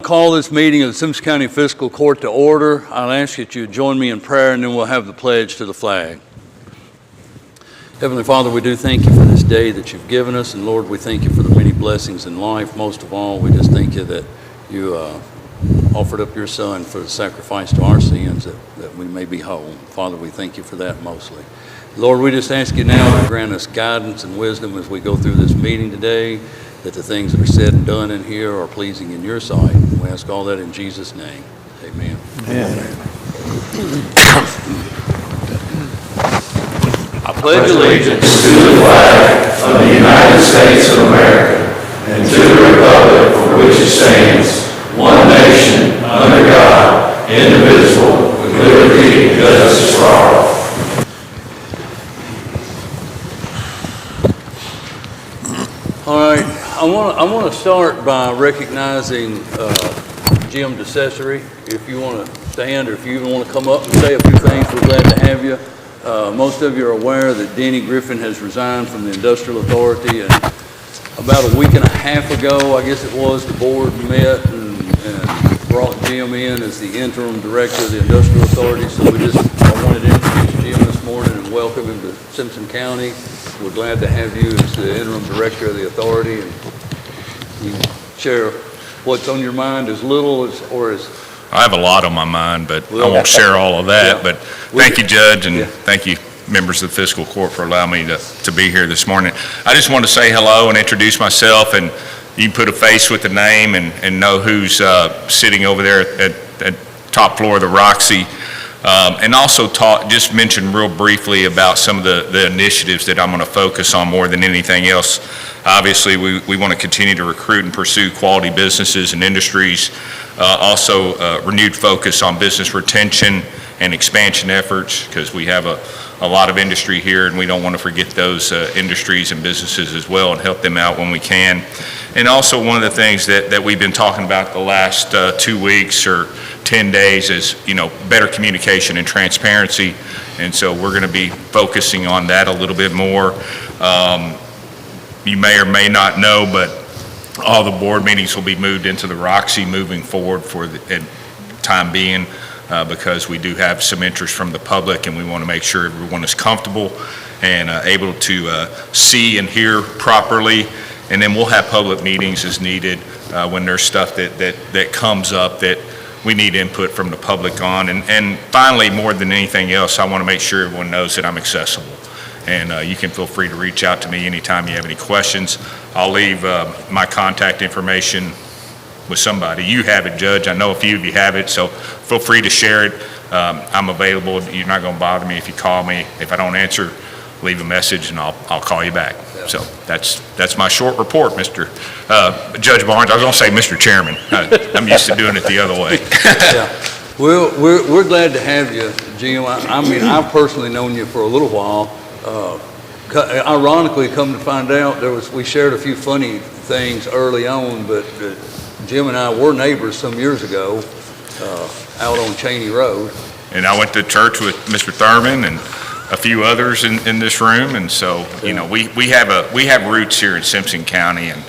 Call this meeting of the Simpson County Fiscal Court to order. I'll ask that you join me in prayer, and then we'll have the pledge to the flag. Heavenly Father, we do thank you for this day that you've given us, and Lord, we thank you for the many blessings in life. Most of all, we just thank you that you offered up your Son for the sacrifice to our sins that we may be whole. Father, we thank you for that mostly. Lord, we just ask you now to grant us guidance and wisdom as we go through this meeting today, that the things that are said and done in here are pleasing in your sight. We ask all that in Jesus' name. Amen. Amen. I pledge allegiance to the flag of the United States of America and to the republic for which it stands, one nation, under God, indivisible, with liberty and justice for all. All right, I want to start by recognizing Jim DeCesare. If you want to stand, or if you even want to come up and say a few things, we're glad to have you. Most of you are aware that Denny Griffin has resigned from the Industrial Authority, and about a week and a half ago, I guess it was, the board met and brought Jim in as the interim director of the Industrial Authority. So I wanted to introduce Jim this morning and welcome him to Simpson County. We're glad to have you as the interim director of the authority, and you share what's on your mind as little as or as. I have a lot on my mind, but I won't share all of that. Yeah. But thank you, Judge, and thank you, members of the Fiscal Court, for allowing me to be here this morning. I just want to say hello and introduce myself, and you can put a face with the name and know who's sitting over there at top floor of the Roxy. And also just mention real briefly about some of the initiatives that I'm going to focus on more than anything else. Obviously, we want to continue to recruit and pursue quality businesses and industries. Also, renewed focus on business retention and expansion efforts, because we have a lot of industry here, and we don't want to forget those industries and businesses as well, and help them out when we can. And also, one of the things that we've been talking about the last 2 weeks or 10 days is, better communication and transparency. And so we're going to be focusing on that a little bit more. You may or may not know, but all the board meetings will be moved into the Roxy moving forward for the time being, because we do have some interest from the public, and we want to make sure everyone is comfortable and able to see and hear properly. And then we'll have public meetings as needed when there's stuff that comes up that we need input from the public on. And finally, more than anything else, I want to make sure everyone knows that I'm accessible. And you can feel free to reach out to me anytime you have any questions. I'll leave my contact information with somebody. You have it, Judge. I know a few of you have it, so feel free to share it. I'm available. You're not going to bother me if you call me. If I don't answer, leave a message and I'll call you back. Yeah. So that's my short report, Mr. Judge Barnes. I was going to say Mr. Chairman. I'm used to doing it the other way. Yeah. Well, we're glad to have you, Jim. I mean, I've personally known you for a little while. Ironically, come to find out, we shared a few funny things early on, but Jim and I were neighbors some years ago out on Cheney Road. And I went to church with Mr. Thurman and a few others in this room, and so we have roots here in Simpson County, and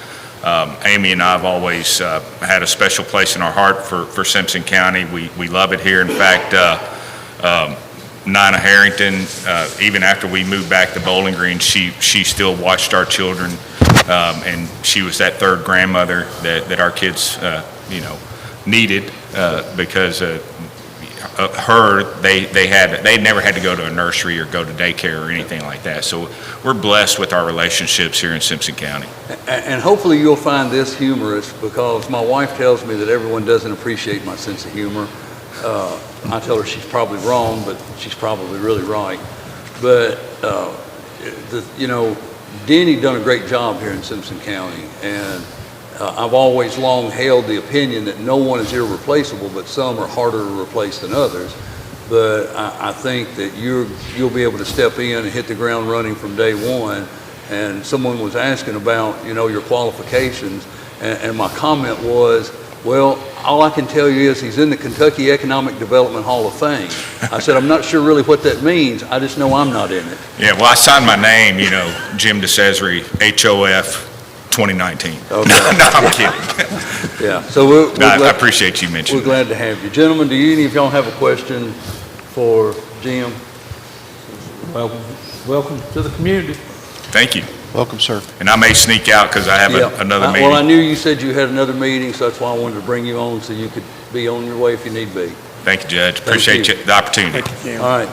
Amy and I have always had a special place in our heart for Simpson County. We love it here. In fact, Nina Harrington, even after we moved back to Bowling Green, she still watched our children, and she was that third grandmother that our kids needed, because they never had to go to a nursery or go to daycare or anything like that. So we're blessed with our relationships here in Simpson County. And hopefully you'll find this humorous, because my wife tells me that everyone doesn't appreciate my sense of humor. I tell her she's probably wrong, but she's probably really right. But Denny done a great job here in Simpson County, and I've always long held the opinion that no one is irreplaceable, but some are harder to replace than others. But I think that you'll be able to step in and hit the ground running from day one. And someone was asking about, your qualifications, and my comment was, well, all I can tell you is he's in the Kentucky Economic Development Hall of Fame. I said, I'm not sure really what that means. I just know I'm not in it. Yeah, well, I signed my name, Jim DeCesare, HOF, 2019. Okay. No, I'm kidding. Yeah, so we're No, I glad, appreciate you we're mentioning that. glad to have you. Gentlemen, do any of y'all have a question for Jim? Welcome to the community. Thank you. Welcome, sir. And I may sneak out because I have Yeah. another Well, I meeting. knew you said you had another meeting, so that's why I wanted to bring you on, so you could be on your way if you need be. Thank you, Judge. Thank Appreciate you. the opportunity. All right.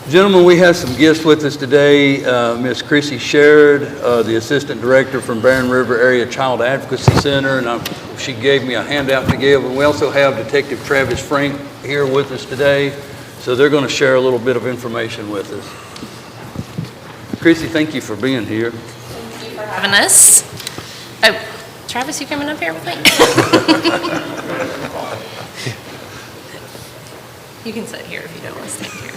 Gentlemen, we have some guests with us today. Ms. Chrissy Sherrod, the Assistant Director from Barren River Area Child Advocacy Center, and she gave me a handout to give. And we also have Detective Travis Frank here with us today, so they're going to share a little bit of information with us. Chrissy, thank you for being here. Thank you for having us. Oh, Travis, you coming up here with me? You can sit here if you don't want to stand here.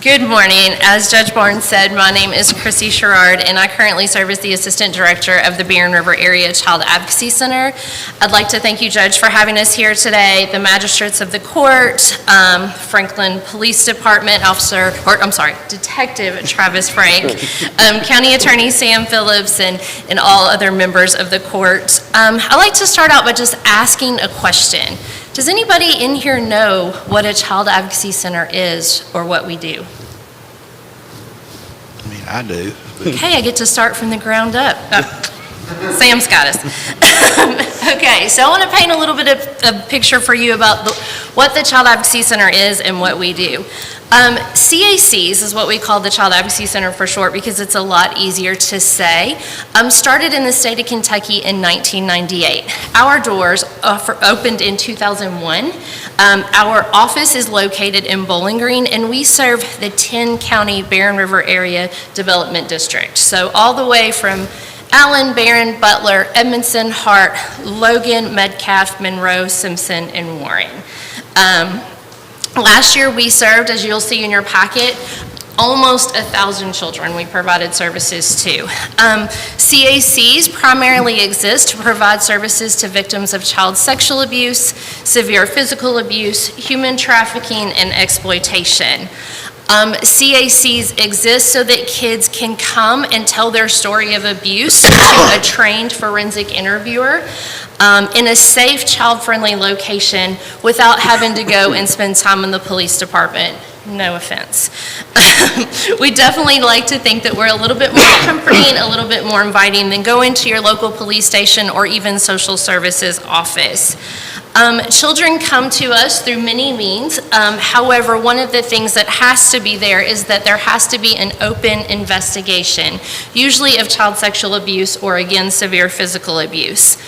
Good morning. As Judge Barnes said, my name is Chrissy Sherrard, and I currently serve as the Assistant Director of the Barren River Area Child Advocacy Center. I'd like to thank you, Judge, for having us here today, the magistrates of the court, Franklin Police Department Detective Travis Frank, County Attorney Sam Phillips, and all other members of the court. I'd like to start out by just asking a question. Does anybody in here know what a Child Advocacy Center is or what we do? I mean, I do. Okay, I get to start from the ground up. Sam's got us. Okay, so I want to paint a little bit of a picture for you about what the Child Advocacy Center is and what we do. CACs is what we call the Child Advocacy Center for short because it's a lot easier to say. Started in the state of Kentucky in 1998. Our doors opened in 2001. Our office is located in Bowling Green, and we serve the 10-county Barren River Area Development District. So all the way from Allen, Barren, Butler, Edmondson, Hart, Logan, Metcalf, Monroe, Simpson, and Warren. Last year we served, as you'll see in your packet, almost 1,000 children we provided services to. CACs primarily exist to provide services to victims of child sexual abuse, severe physical abuse, human trafficking, and exploitation. CACs exist so that kids can come and tell their story of abuse to a trained forensic interviewer in a safe, child-friendly location without having to go and spend time in the police department. No offense. We definitely like to think that we're a little bit more comforting, a little bit more inviting than going to your local police station or even social services office. Children come to us through many means. However, one of the things that has to be there is that there has to be an open investigation, usually of child sexual abuse or, again, severe physical abuse.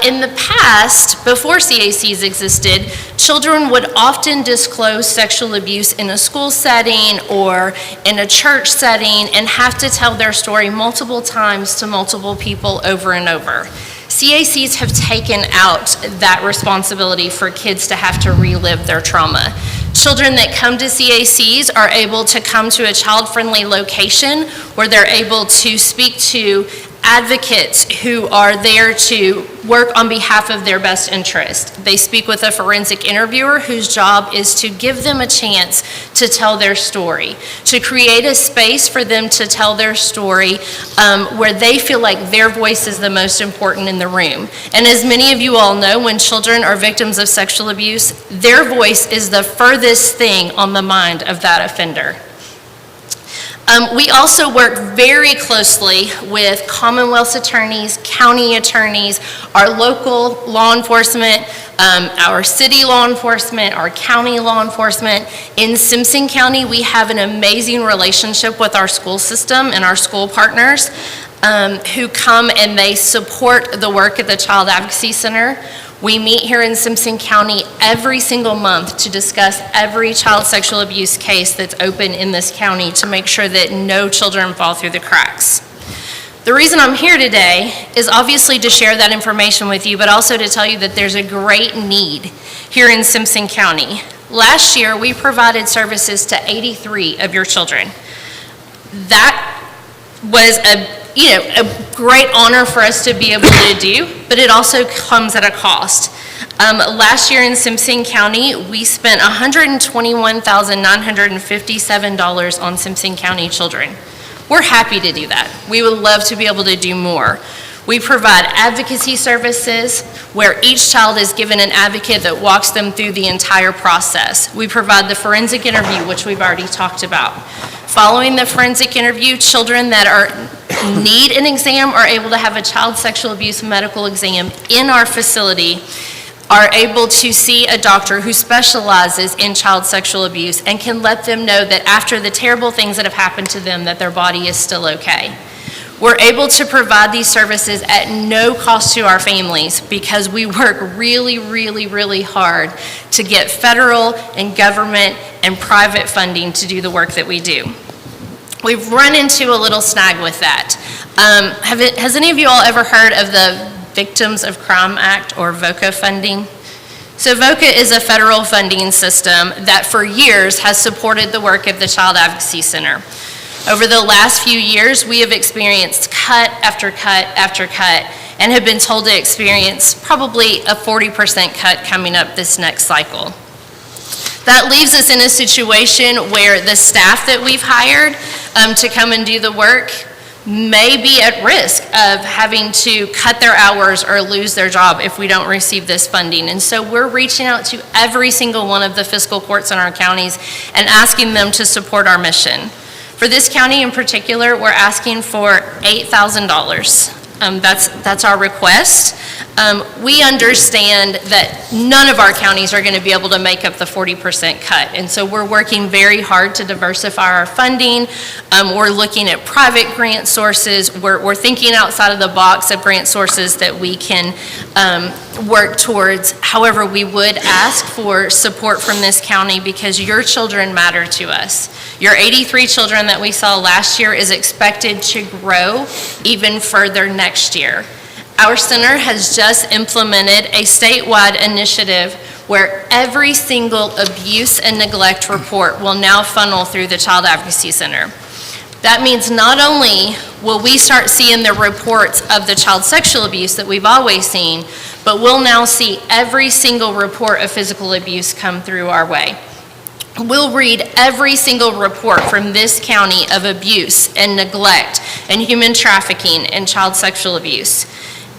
In the past, before CACs existed, children would often disclose sexual abuse in a school setting or in a church setting and have to tell their story multiple times to multiple people over and over. CACs have taken out that responsibility for kids to have to relive their trauma. Children that come to CACs are able to come to a child-friendly location where they're able to speak to advocates who are there to work on behalf of their best interest. They speak with a forensic interviewer whose job is to give them a chance to tell their story, to create a space for them to tell their story where they feel like their voice is the most important in the room. And as many of you all know, when children are victims of sexual abuse, their voice is the furthest thing on the mind of that offender. We also work very closely with Commonwealth's attorneys, county attorneys, our local law enforcement, our city law enforcement, our county law enforcement. In Simpson County, we have an amazing relationship with our school system and our school partners who come and they support the work at the Child Advocacy Center. We meet here in Simpson County every single month to discuss every child sexual abuse case that's open in this county to make sure that no children fall through the cracks. The reason I'm here today is obviously to share that information with you, but also to tell you that there's a great need here in Simpson County. Last year, we provided services to 83 of your children. That was a great honor for us to be able to do, but it also comes at a cost. Last year in Simpson County, we spent $121,957 on Simpson County children. We're happy to do that. We would love to be able to do more. We provide advocacy services where each child is given an advocate that walks them through the entire process. We provide the forensic interview, which we've already talked about. Following the forensic interview, children that need an exam are able to have a child sexual abuse medical exam in our facility, are able to see a doctor who specializes in child sexual abuse and can let them know that after the terrible things that have happened to them, that their body is still okay. We're able to provide these services at no cost to our families because we work really, really, really hard to get federal and government and private funding to do the work that we do. We've run into a little snag with that. Has any of you all ever heard of the Victims of Crime Act, or VOCA funding? So VOCA is a federal funding system that for years has supported the work of the Child Advocacy Center. Over the last few years, we have experienced cut after cut after cut and have been told to experience probably a 40% cut coming up this next cycle. That leaves us in a situation where the staff that we've hired to come and do the work may be at risk of having to cut their hours or lose their job if we don't receive this funding. And so we're reaching out to every single one of the fiscal courts in our counties and asking them to support our mission. For this county in particular, we're asking for $8,000. That's our request. We understand that none of our counties are going to be able to make up the 40% cut, and so we're working very hard to diversify our funding. We're looking at private grant sources. We're thinking outside of the box of grant sources that we can work towards. However, we would ask for support from this county because your children matter to us. Your 83 children that we saw last year is expected to grow even further next year. Our center has just implemented a statewide initiative where every single abuse and neglect report will now funnel through the Child Advocacy Center. That means not only will we start seeing the reports of the child sexual abuse that we've always seen, but we'll now see every single report of physical abuse come through our way. We'll read every single report from this county of abuse and neglect and human trafficking and child sexual abuse.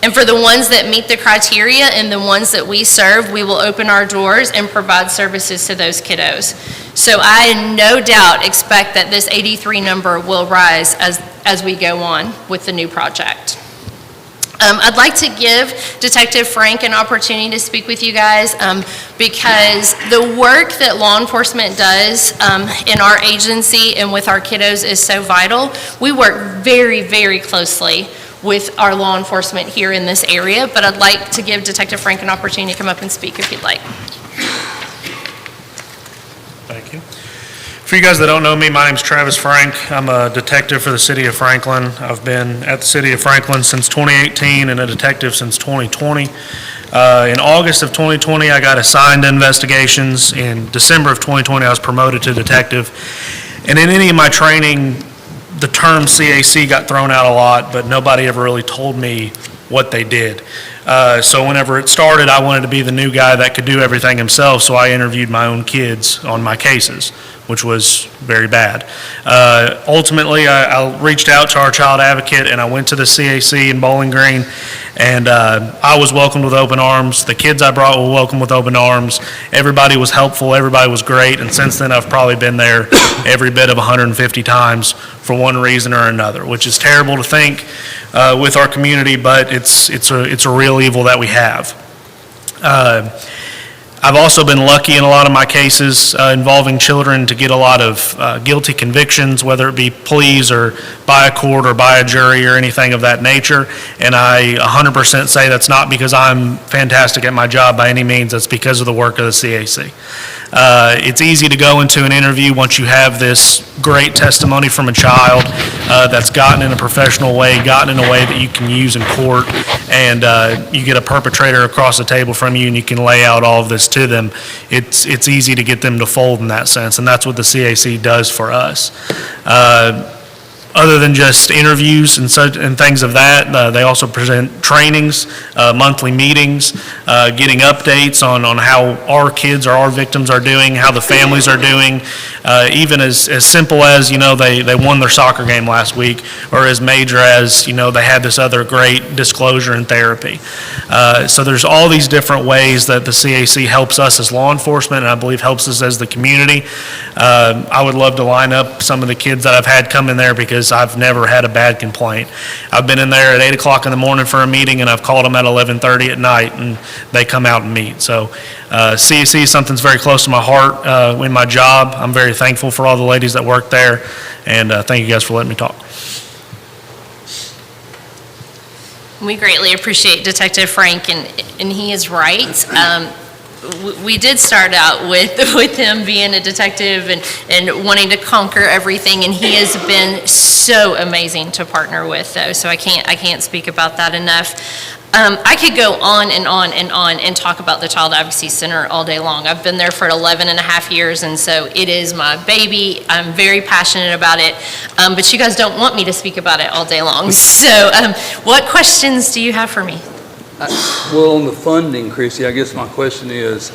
And for the ones that meet the criteria and the ones that we serve, we will open our doors and provide services to those kiddos. So I no doubt expect that this 83 number will rise as we go on with the new project. I'd like to give Detective Frank an opportunity to speak with you guys because the work that law enforcement does in our agency and with our kiddos is so vital. We work very, very closely with our law enforcement here in this area, but I'd like to give Detective Frank an opportunity to come up and speak if you'd like. Thank you. For you guys that don't know me, my name's Travis Frank. I'm a detective for the City of Franklin. I've been at the City of Franklin since 2018 and a detective since 2020. In August of 2020, I got assigned to investigations. In December of 2020, I was promoted to detective. And in any of my training, the term CAC got thrown out a lot, but nobody ever really told me what they did. So whenever it started, I wanted to be the new guy that could do everything himself, so I interviewed my own kids on my cases, which was very bad. Ultimately, I reached out to our child advocate, and I went to the CAC in Bowling Green, and I was welcomed with open arms. The kids I brought were welcomed with open arms. Everybody was helpful. Everybody was great, and since then, I've probably been there every bit of 150 times for one reason or another, which is terrible to think with our community, but it's a real evil that we have. I've also been lucky in a lot of my cases involving children to get a lot of guilty convictions, whether it be pleas or by a court or by a jury or anything of that nature. And I 100% say that's not because I'm fantastic at my job by any means. That's because of the work of the CAC. It's easy to go into an interview once you have this great testimony from a child that's gotten in a professional way, gotten in a way that you can use in court, and you get a perpetrator across the table from you and you can lay out all of this to them. It's easy to get them to fold in that sense, and that's what the CAC does for us. other than just interviews and things of that, they also present trainings, monthly meetings, getting updates on how our kids or our victims are doing, how the families are doing, even as simple as, they won their soccer game last week, or as major as, they had this other great disclosure in therapy. So there's all these different ways that the CAC helps us as law enforcement, and I believe helps us as the community. I would love to line up some of the kids that I've had come in there because I've never had a bad complaint. I've been in there at 8 o'clock in the morning for a meeting, and I've called them at 11:30 at night, and they come out and meet. So CAC is something that's very close to my heart in my job. I'm very thankful for all the ladies that work there, and thank you guys for letting me talk. We greatly appreciate Detective Frank, and he is right. We did start out with him being a detective and wanting to conquer everything, and he has been so amazing to partner with, though, so I can't speak about that enough. I could go on and on and on and talk about the Child Advocacy Center all day long. I've been there for 11 and a half years, and so it is my baby. I'm very passionate about it, but you guys don't want me to speak about it all day long. So what questions do you have for me? Well, on the funding, Chrissy, I guess my question is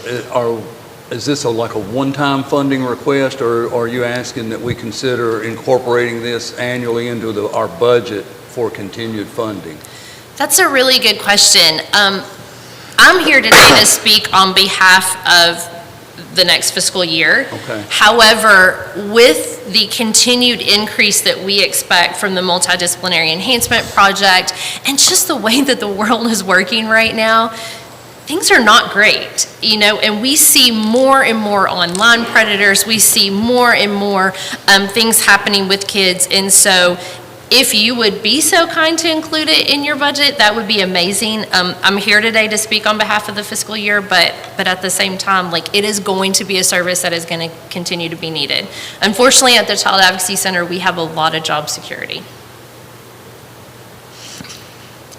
this like a one-time funding request, or are you asking that we consider incorporating this annually into our budget for continued funding? That's a really good question. I'm here today to speak on behalf of the next fiscal year. Okay. However, with the continued increase that we expect from the multidisciplinary enhancement project and just the way that the world is working right now, things are not great, and we see more and more online predators. We see more and more things happening with kids, and so if you would be so kind to include it in your budget, that would be amazing. I'm here today to speak on behalf of the fiscal year, but at the same time, it is going to be a service that is going to continue to be needed. Unfortunately, at the Child Advocacy Center, we have a lot of job security.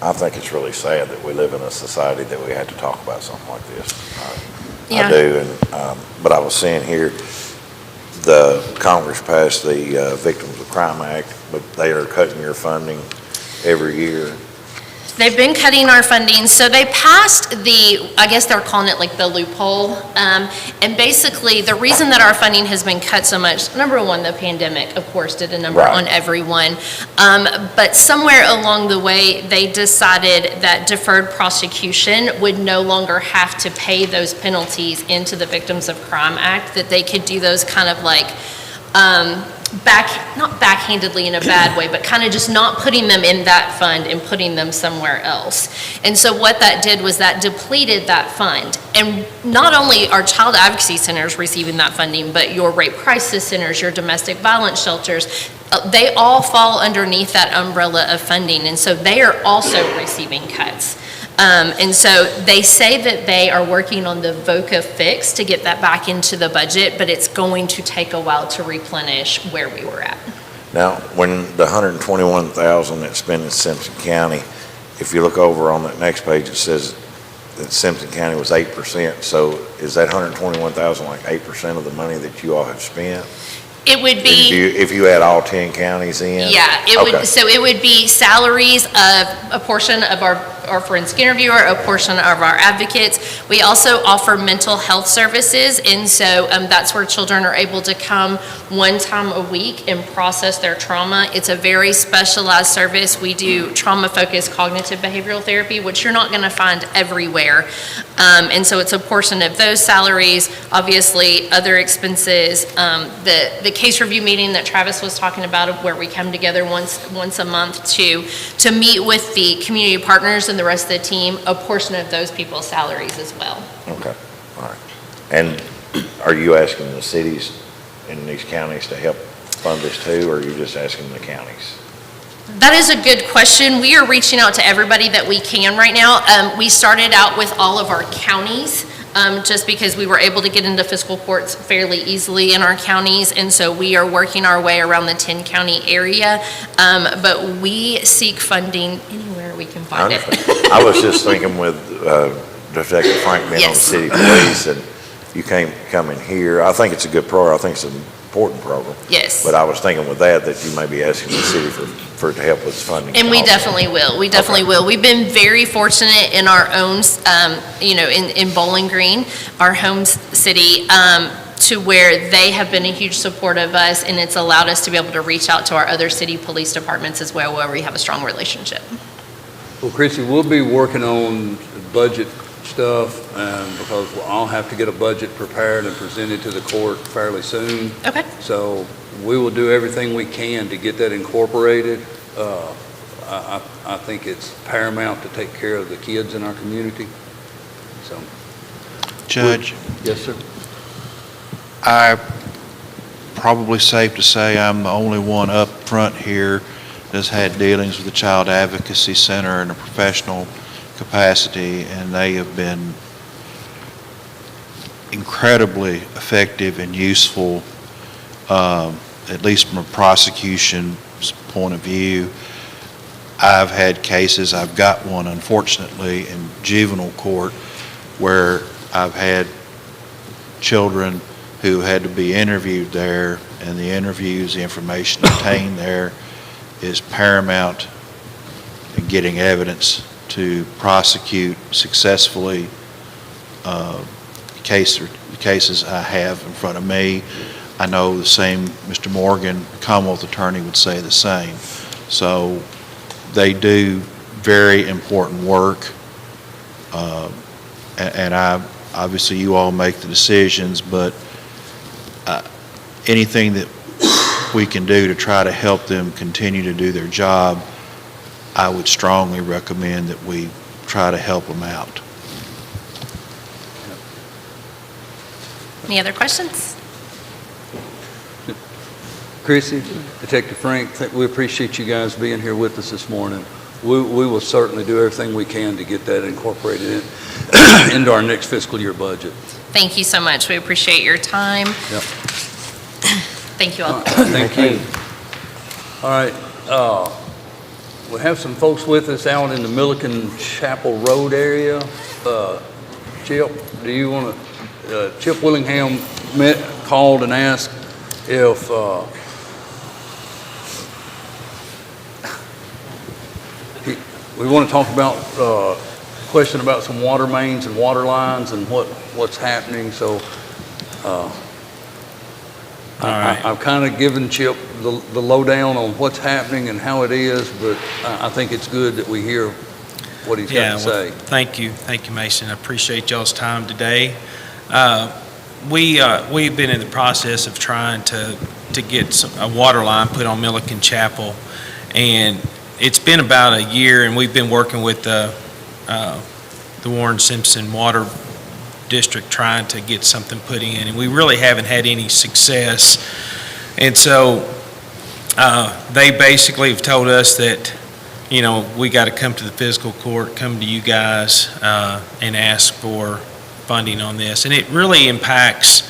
I think it's really sad that we live in a society that we had to talk about something like this. Yeah. I do, but I was seeing here, the Congress passed the Victims of Crime Act, but they are cutting your funding every year. They've been cutting our funding. So they passed I guess they're calling it the loophole. And basically the reason that our funding has been cut so much, number one, the pandemic, of course, did a number on everyone. But somewhere along the way, they decided that deferred prosecution would no longer have to pay those penalties into the Victims of Crime Act, that they could do those kind of not backhandedly in a bad way, but kind of just not putting them in that fund and putting them somewhere else. And so what that did was that depleted that fund. And not only are child advocacy centers receiving that funding, but your rape crisis centers, your domestic violence shelters, they all fall underneath that umbrella of funding. And so they are also receiving cuts. And so they say that they are working on the VOCA fix to get that back into the budget, but it's going to take a while to replenish where we were at. Now, when the $121,000 that's spent in Simpson County, if you look over on that next page, it says that Simpson County was 8%. So is that $121,000 like 8% of the money that you all have spent? It would be, if you add all 10 counties in? yeah, so it would be salaries of a portion of our forensic interviewer, a portion of our advocates. We also offer mental health services, and so that's where children are able to come one time a week and process their trauma. It's a very specialized service. We do trauma-focused cognitive behavioral therapy, which you're not going to find everywhere. And so it's a portion of those salaries, obviously other expenses, the case review meeting that Travis was talking about, where we come together once a month to meet with the community partners and the rest of the team, a portion of those people's salaries as well. Okay, all right. And are you asking the cities in these counties to help fund this too, or are you just asking the counties? That is a good question. We are reaching out to everybody that we can right now. We started out with all of our counties, just because we were able to get into fiscal courts fairly easily in our counties, and so we are working our way around the 10-county area, but we seek funding anywhere we can find it. I was just thinking with Detective Frank being on the Yes. city police, and you can't come in here. I think it's a good program. I think it's a important program. Yes. But I was thinking with that you may be asking the city for it to help with funding. And we also. definitely will. We definitely Okay. will. We've been very fortunate in our own, in Bowling Green, our home city, to where they have been a huge support of us, and it's allowed us to be able to reach out to our other city police departments as well, where we have a strong relationship. Well, Chrissy, we'll be working on budget stuff, because I'll have to get a budget prepared and presented to the court fairly soon. Okay. So we will do everything we can to get that incorporated. I think it's paramount to take care of the kids in our community, so. Judge, Yes, sir. I probably safe to say I'm the only one up front here that's had dealings with the Child Advocacy Center in a professional capacity, and they have been incredibly effective and useful, at least from a prosecution's point of view. I've had cases, I've got one unfortunately in juvenile court, where I've had children who had to be interviewed there, and the interviews, the information obtained there is paramount in getting evidence to prosecute successfully the cases I have in front of me. I know the same, Mr. Morgan, Commonwealth Attorney, would say the same. So they do very important work, and obviously you all make the decisions, but anything that we can do to try to help them continue to do their job, I would strongly recommend that we try to help them out. Any other questions? Chrissy, Detective Frank, we appreciate you guys being here with us this morning. We will certainly do everything we can to get that incorporated into our next fiscal year budget. Thank you so much. We appreciate your time. Yep. Thank you all. Thank you. All right, we have some folks with us out in the Milliken Chapel Road area. Chip, do you want to, Chip Willingham called and asked if, we want to talk about, question about some water mains and water lines and what's happening, so, I've kind of given Chip the lowdown on what's happening and how it is, but I think it's good that we hear what he's got to say. Thank you, Mason. I appreciate y'all's time today. We've been in the process of trying to get a water line put on Milliken Chapel, and it's been about a year, and we've been working with the Warren Simpson Water District trying to get something put in, and we really haven't had any success. And so they basically have told us that, we got to come to the fiscal court, come to you guys, and ask for funding on this. And it really impacts,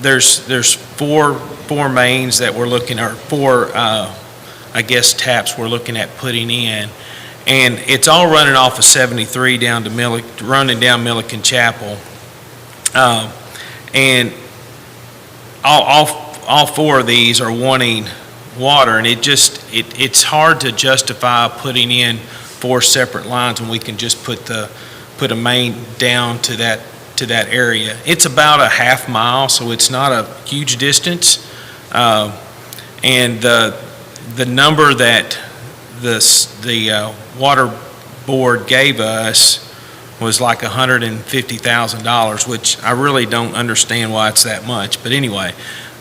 there's four mains that we're looking, or four, taps we're looking at putting in. And it's all running off of 73 down to running down Milliken Chapel. And all four of these are wanting water, and it's hard to justify putting in four separate lines when we can just put a main down to that area. It's about a half mile, so it's not a huge distance. And the number that the water board gave us was like $150,000, which I really don't understand why it's that much. But anyway,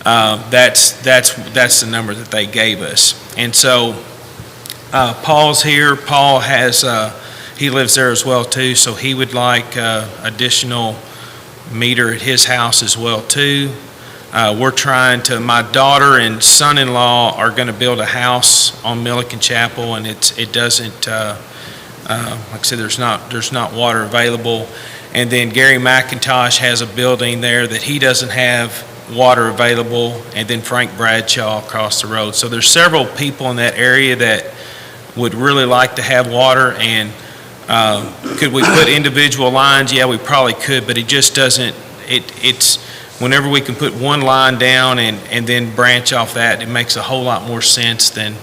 that's the number that they gave us. And so Paul's here. Paul has he lives there as well too, so he would like additional meter at his house as well too. We're trying to, my daughter and son-in-law are going to build a house on Milliken Chapel, and it doesn't, like I said, there's not water available. And then Gary McIntosh has a building there that he doesn't have water available, and then Frank Bradshaw across the road. So there's several people in that area that would really like to have water, and could we put individual lines? Yeah, we probably could, but it just doesn't, whenever we can put one line down and then branch off that, it makes a whole lot more sense than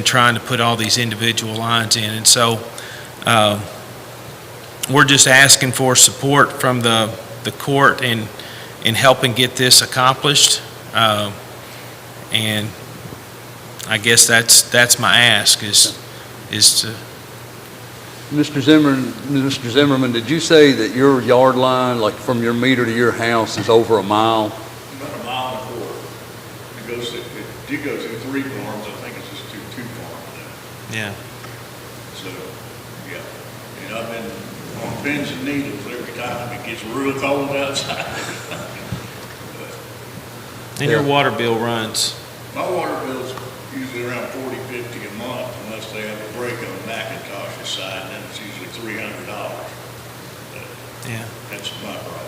trying to put all these individual lines in. And so we're just asking for support from the court in helping get this accomplished. And I guess that's my ask is to, Mr. Zimmerman, did you say that your yard line, like from your meter to your house, is over a mile? About a mile and a quarter. It goes through 3 farms, I think it's just two farms now. yeah. So, yeah. And I've been on pins and needles every time it gets real cold outside. And your water bill runs. My water bill's usually around $40, $50 a month unless they have a break on Macintosh's side, and then it's usually $300. Yeah. That's my problem.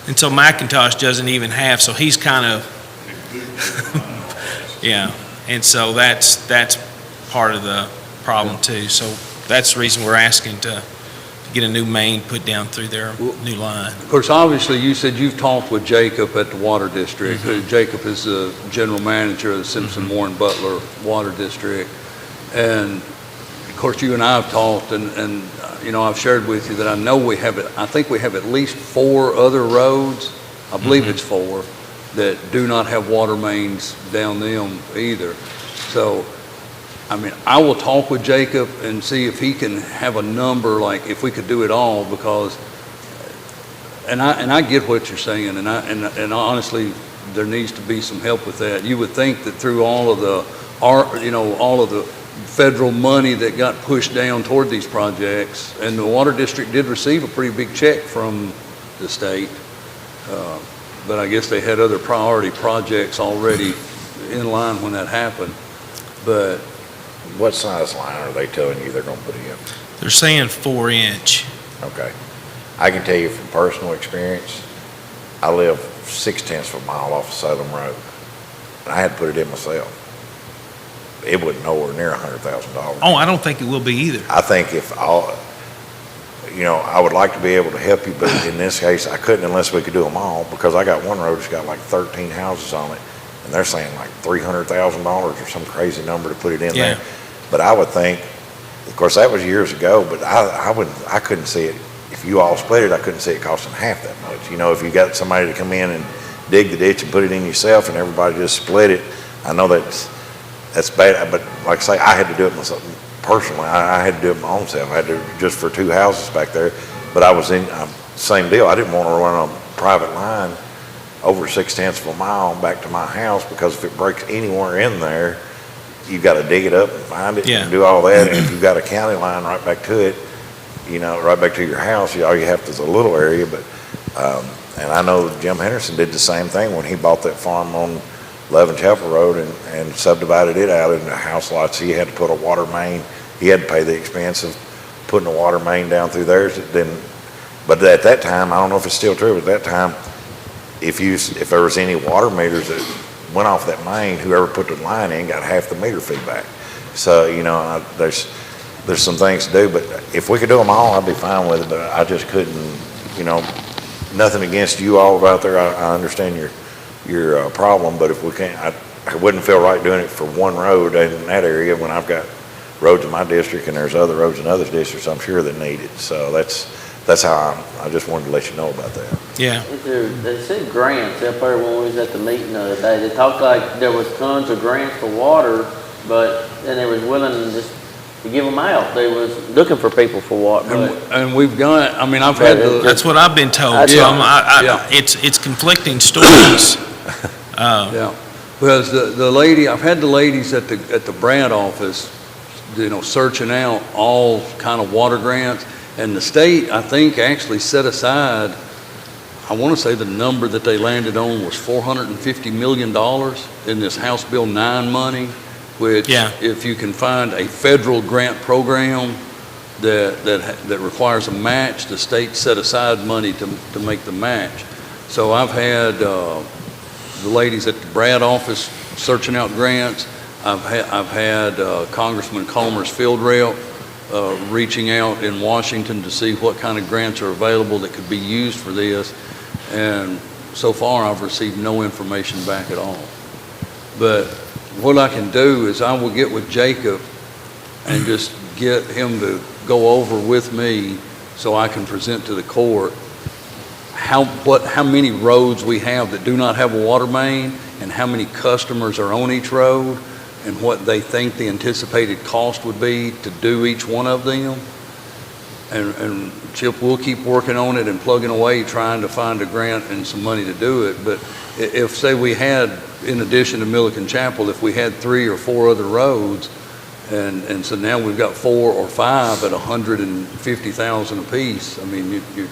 And so Macintosh doesn't even have, so he's kind of, yeah. And so that's part of the problem too. So that's the reason we're asking to get a new main put down through their new line. Of course, obviously, you said you've talked with Jacob at the Water District. Jacob is the general manager of the Simpson, Warren Butler Water District. And, of course, you and I have talked, and you know, I've shared with you that I know I think we have at least 4 other roads, I believe it's 4, that do not have water mains down them either. So, I mean, I will talk with Jacob and see if he can have a number, like if we could do it all, because, and I get what you're saying, and honestly, there needs to be some help with that. You would think that through all of the federal money that got pushed down toward these projects, and the Water District did receive a pretty big check from the state, but I guess they had other priority projects already in line when that happened. But What size line are they telling you they're gonna put in? They're saying 4-inch. Okay. I can tell you from personal experience, I live 0.6 of a mile off of Southern Road. And I had to put it in myself. It wasn't nowhere near $100,000. Oh, I don't think it will be either. I think I would like to be able to help you, but in this case, I couldn't unless we could do them all, because I got one road that's got like 13 houses on it, and they're saying like $300,000 or some crazy number to put it in Yeah. there. But I would think, of course, that was years ago, but I couldn't see it. If you all split it, I couldn't see it costing half that much. You know, if you got somebody to come in and dig the ditch and put it in yourself and everybody just split it, I know that's bad, but like I say, I had to do it myself personally. I had to do it my own self. I had to, just for 2 houses back there, but I was same deal. I didn't want to run a private line over 0.6 of a mile back to my house, because if it breaks anywhere in there, you've got to dig it up and find it and do all that. And if you've got a county line right back to it, right back to your house, all you have to is a little area. But, and I know Jim Henderson did the same thing when he bought that farm on 11 Chapel Road and subdivided it out into house lots. He had to put a water main. He had to pay the expense of putting a water main down through theirs. But at that time, I don't know if it's still true, but at that time, if there was any water meters that went off that main, whoever put the line in got half the meter fee back. So, there's some things to do, but if we could do them all, I'd be fine with it, but I just couldn't, nothing against you all out there. I understand your problem, but if we can't, I wouldn't feel right doing it for one road in that area when I've got roads in my district and there's other roads in other districts I'm sure that need it. So that's how I just wanted to let you know about that. Yeah. They said grants up there when we was at the meeting the other day. They talked like there was tons of grants for water, and they was willing just to give them out. They was looking for people for water. And we've got, I've had That's what I've been told. So it's conflicting stories. Yeah, because the lady, I've had the ladies at the Brad office, searching out all kind of water grants, and the state, I think, actually set aside, I want to say the number that they landed on was $450 million in this House Bill 9 money, which if you can find a federal grant program that requires a match, the state set aside money to make the match. So I've had the ladies at the Brad office searching out grants. I've had Congressman Comer's field rep reaching out in Washington to see what kind of grants are available that could be used for this. And so far, I've received no information back at all. But what I can do is I will get with Jacob and just get him to go over with me so I can present to the court how many roads we have that do not have a water main and how many customers are on each road and what they think the anticipated cost would be to do each one of them. And Chip, we'll keep working on it and plugging away, trying to find a grant and some money to do it. But if, say, we had, in addition to Milliken Chapel, if we had 3 or 4 other roads, and so now we've got 4 or 5 at $150,000 apiece, I mean, you're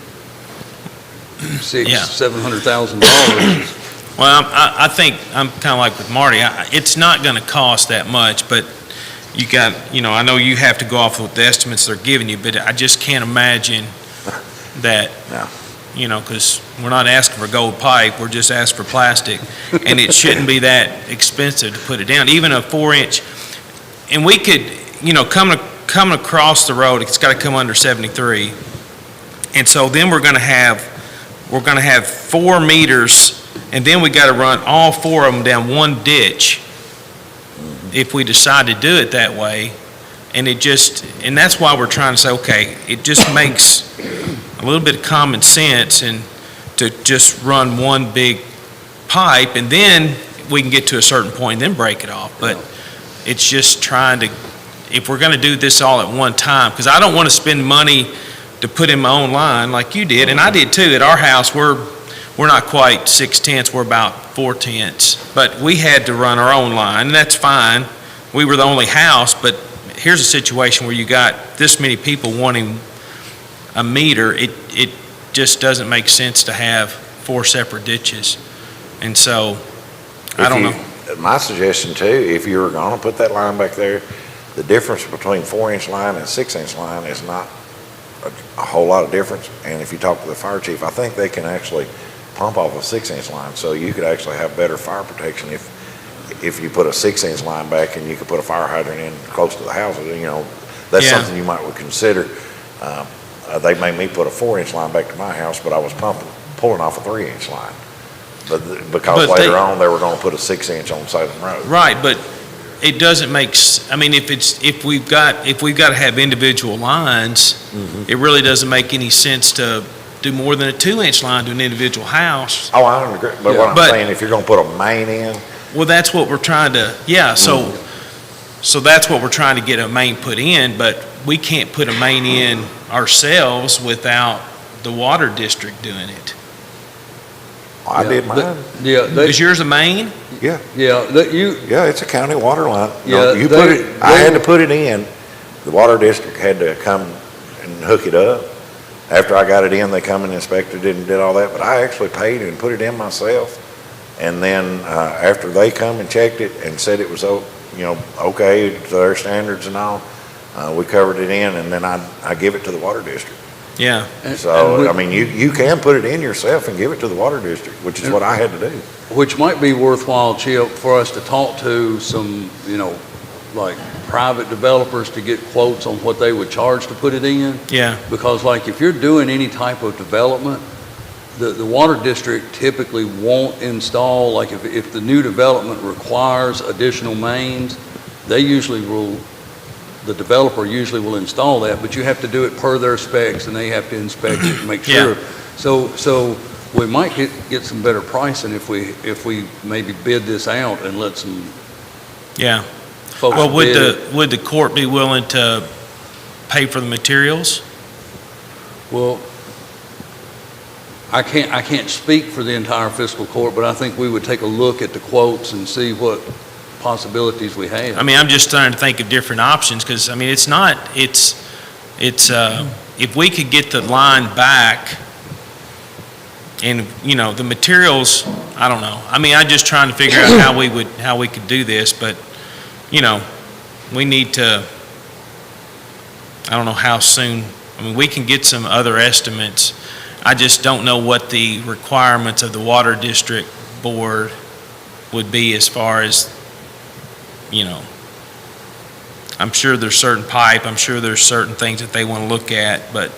$700,000. Well, I think I'm kind of like with Marty. It's not going to cost that much, but you got, I know you have to go off with the estimates they're giving you, but I just can't imagine that, because we're not asking for gold pipe, we're just asking for plastic, and it shouldn't be that expensive to put it down. Even a 4-inch, and we could, come across the road, it's got to come under 73, and so then we're going to have 4 meters, and then we got to run all 4 of them down one ditch if we decide to do it that way. And that's why we're trying to say, okay, it just makes a little bit of common sense and to just run one big pipe, and then we can get to a certain point and then break it off. But it's just trying to, if we're going to do this all at one time, because I don't want to spend money to put in my own line like you did, and I did too. At our house, we're not quite 6/10, we're about 4/10, but we had to run our own line, and that's fine. We were the only house, but here's a situation where you got this many people wanting a meter. It just doesn't make sense to have 4 separate ditches, and so I don't know. My suggestion too, if you were gonna put that line back there, the difference between 4-inch line and 6-inch line is not a whole lot of difference. And if you talk to the fire chief, I think they can actually pump off a 6-inch line, so you could actually have better fire protection if you put a 6-inch line back and you could put a fire hydrant in close to the house. That's something you might would consider. They made me put a 4-inch line back to my house, but I was pulling off a 3-inch line. But because later on they were going to put a 6-inch on the side of the road. Right, but it doesn't make. I mean, if we've got to have individual lines, it really doesn't make any sense to do more than a 2-inch line to an individual house. Oh, I agree. But what I'm saying, if you're going to put a main in. Well, that's what we're trying to. Yeah. So that's what we're trying to get a main put in, but we can't put a main in ourselves without the water district doing it. I did mine. Is yours a main? Yeah. Yeah, It's a county water line. Yeah, I had to put it in. The water district had to come and hook it up. After I got it in, they come and inspected it and did all that, but I actually paid and put it in myself. And then after they come and checked it and said it was okay to their standards and all, we covered it in, and then I give it to the water district. Yeah. So, I mean, you can put it in yourself and give it to the water district, which is what I had to do. Which might be worthwhile, Chip, for us to talk to some, like private developers to get quotes on what they would charge to put it in. Yeah. Because like if you're doing any type of development, the water district typically won't install, like if the new development requires additional mains, the developer usually will install that, but you have to do it per their specs, and they have to inspect it and make sure. So we might get some better pricing if we maybe bid this out and let some folks Well, bid. would the court be willing to pay for the materials? Well, I can't speak for the entire fiscal court, but I think we would take a look at the quotes and see what possibilities we have. I mean, I'm just trying to think of different options, because, I mean, if we could get the line back and, the materials, I don't know. I mean, I'm just trying to figure out how we could do this, but, we need to, I don't know how soon. I mean, we can get some other estimates. I just don't know what the requirements of the water district board would be as far as, I'm sure there's certain pipe, I'm sure there's certain things that they want to look at, but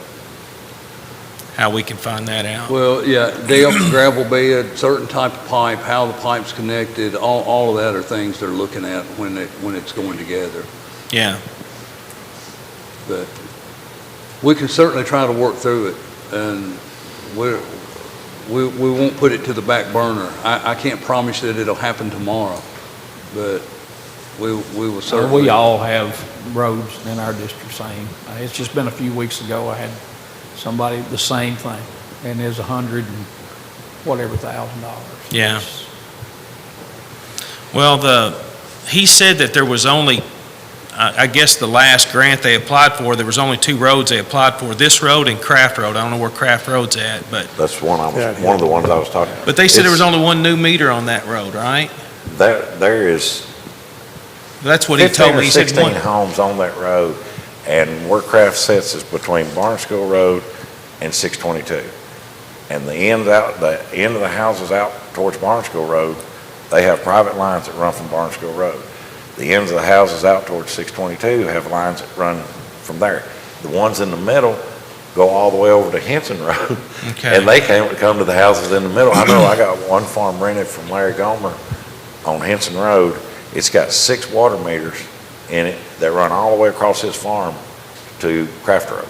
how we can find that out. Well, yeah, depth, gravel bed, certain type of pipe, how the pipe's connected, all of that are things they're looking at when it's going together. Yeah, But we can certainly try to work through it, and we won't put it to the back burner. I can't promise that it'll happen tomorrow, but we will certainly. We all have roads in our district same. It's just been a few weeks ago, I had somebody, the same thing, and there's $100,000. Yeah. Well, he said that there was only, I guess the last grant they applied for, there was only 2 roads they applied for, this road and Craft Road. I don't know where Craft Road's at, but, That's one of the ones I was talking about. but they said there was It's- only 1 new meter on that road, right? There is That's what he 15 told or me. He said 16 one. homes on that road, and where Craft sits is between Barnstable Road and 622. And the end of the houses out towards Barnstable Road, they have private lines that run from Barnstable Road. The ends of the houses out towards 622 have lines that run from there. The ones in the middle go all the way over to Henson Road, Okay. and they can't come to the houses in the middle. I know I got one farm rented from Larry Gomer on Henson Road. It's got 6 water meters in it that run all the way across his farm to Craft Road.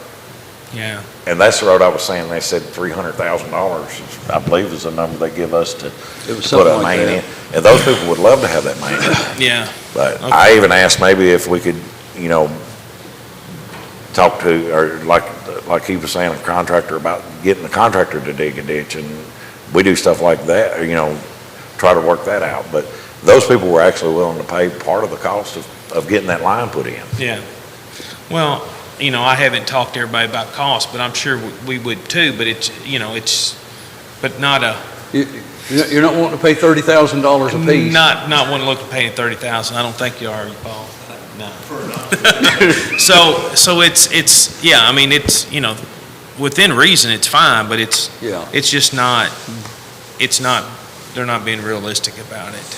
Yeah, And that's the road I was saying, they said $300,000, I believe is the number they give us to It was put something a like main that. in. And those people would love to have that main in. yeah, But Okay. I even asked maybe if we could, talk to, or like he was saying, a contractor about getting the contractor to dig a ditch, and we do stuff like that, or, try to work that out. But those people were actually willing to pay part of the cost of getting that line put in. yeah. Well, I haven't talked to everybody about cost, but I'm sure we would too, but but not a, You're not wanting to pay $30,000 a piece. not one to look at paying 30,000. I don't think you are, Paul. No. So it's, yeah, I mean, it's, within reason, it's fine, but it's just not, they're not being realistic about it.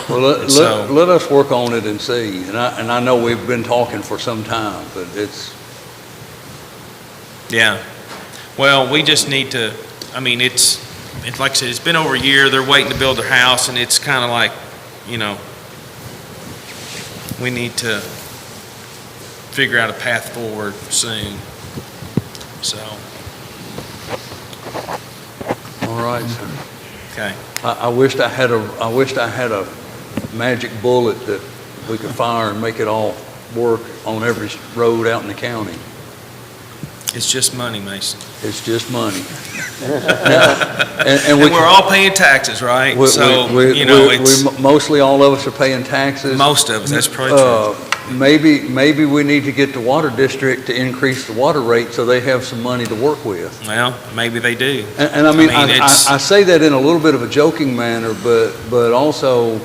Well, So- let us work on it and see. And I know we've been talking for some time, but it's, Yeah. Well, we just need to, I mean, it's like I said, it's been over a year, they're waiting to build their house, and it's kind of like, we need to figure out a path forward soon. So, all right, sir. okay. I wished I had a magic bullet that we could fire and make it all work on every road out in the county. It's just money, Mason. It's just money. And we're all paying taxes, right? So, it's, Mostly all of us are paying taxes. most of us, that's probably true. Maybe we need to get the water district to increase the water rate so they have some money to work with. Well, maybe they do. And I mean, it's- I say that in a little bit of a joking manner, but also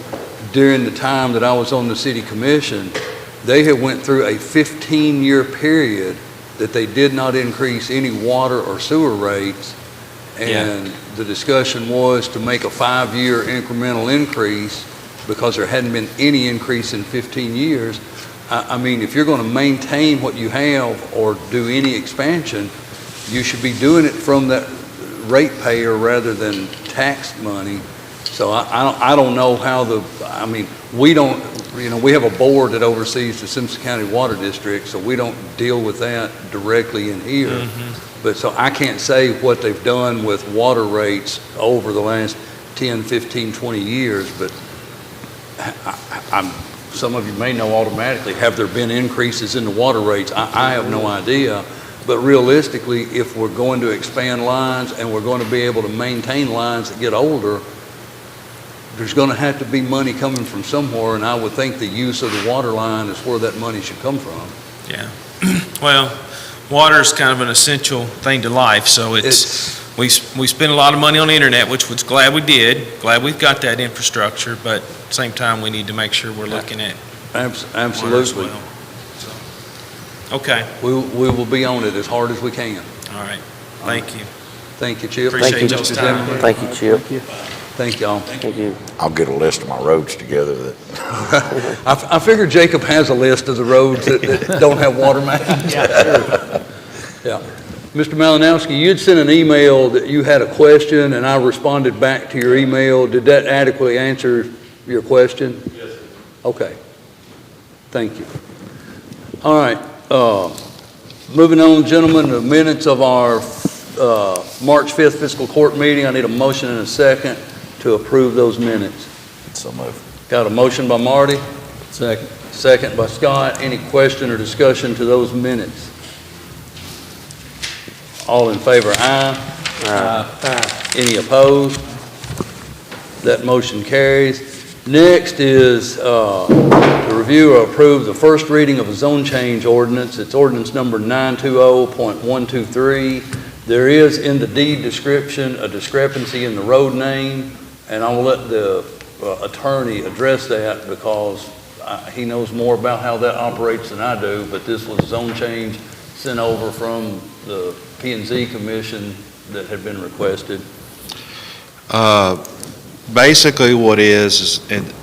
during the time that I was on the city commission, they had went through a 15-year period that they did not increase any water or sewer rates. And the discussion was to make a 5-year incremental increase because there hadn't been any increase in 15 years. I mean, if you're going to maintain what you have or do any expansion, you should be doing it from that ratepayer rather than tax money. So I don't know how we don't, we have a board that oversees the Simpson County Water District, so we don't deal with that directly in here. Mm-hmm. But so I can't say what they've done with water rates over the last 10, 15, 20 years, but some of you may know automatically, have there been increases in the water rates? I have no idea. But realistically, if we're going to expand lines and we're going to be able to maintain lines that get older, there's going to have to be money coming from somewhere, and I would think the use of the water line is where that money should come from. Yeah. Well, water is kind of an essential thing to life, so we spend a lot of money on the internet, which was glad we did, glad we've got that infrastructure, but at the same time, we need to make sure we're looking at water as Absolutely. well. So, okay, We will be on it as hard as we can. all right, thank you. Thank you, Chip. Appreciate Thank you, y'all's Mr. time. Zimmerman. Thank you, Chip. Thank y'all. Thank you. I'll get a list of my roads together that, I figure Jacob has a list of the roads that don't have water mains. Yeah. Mr. Malinowski, you'd sent an email that you had a question, and I responded back to your email. Did that adequately answer your question? Yes, sir. Okay. Thank you. All right. Moving on, gentlemen, the minutes of our March 5th fiscal court meeting. I need a motion and a second to approve those minutes. So moved. Got a motion by Marty, Second. second by Scott. Any question or discussion to those minutes? All in favor, aye. Any opposed? That motion carries. Next is to review or approve the first reading of a zone change ordinance. It's ordinance number 920.123. There is in the deed description a discrepancy in the road name, and I will let the attorney address that because he knows more about how that operates than I do, but this was a zone change sent over from the P&Z Commission that had been requested. Basically what is and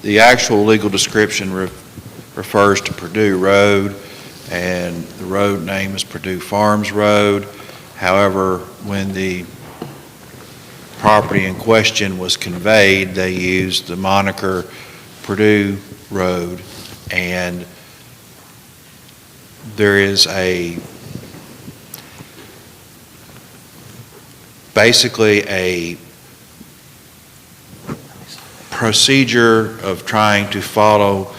the actual legal description refers to Purdue Road, and the road name is Purdue Farms Road. However, when the property in question was conveyed, they used the moniker Purdue Road, and there is basically a procedure of trying to follow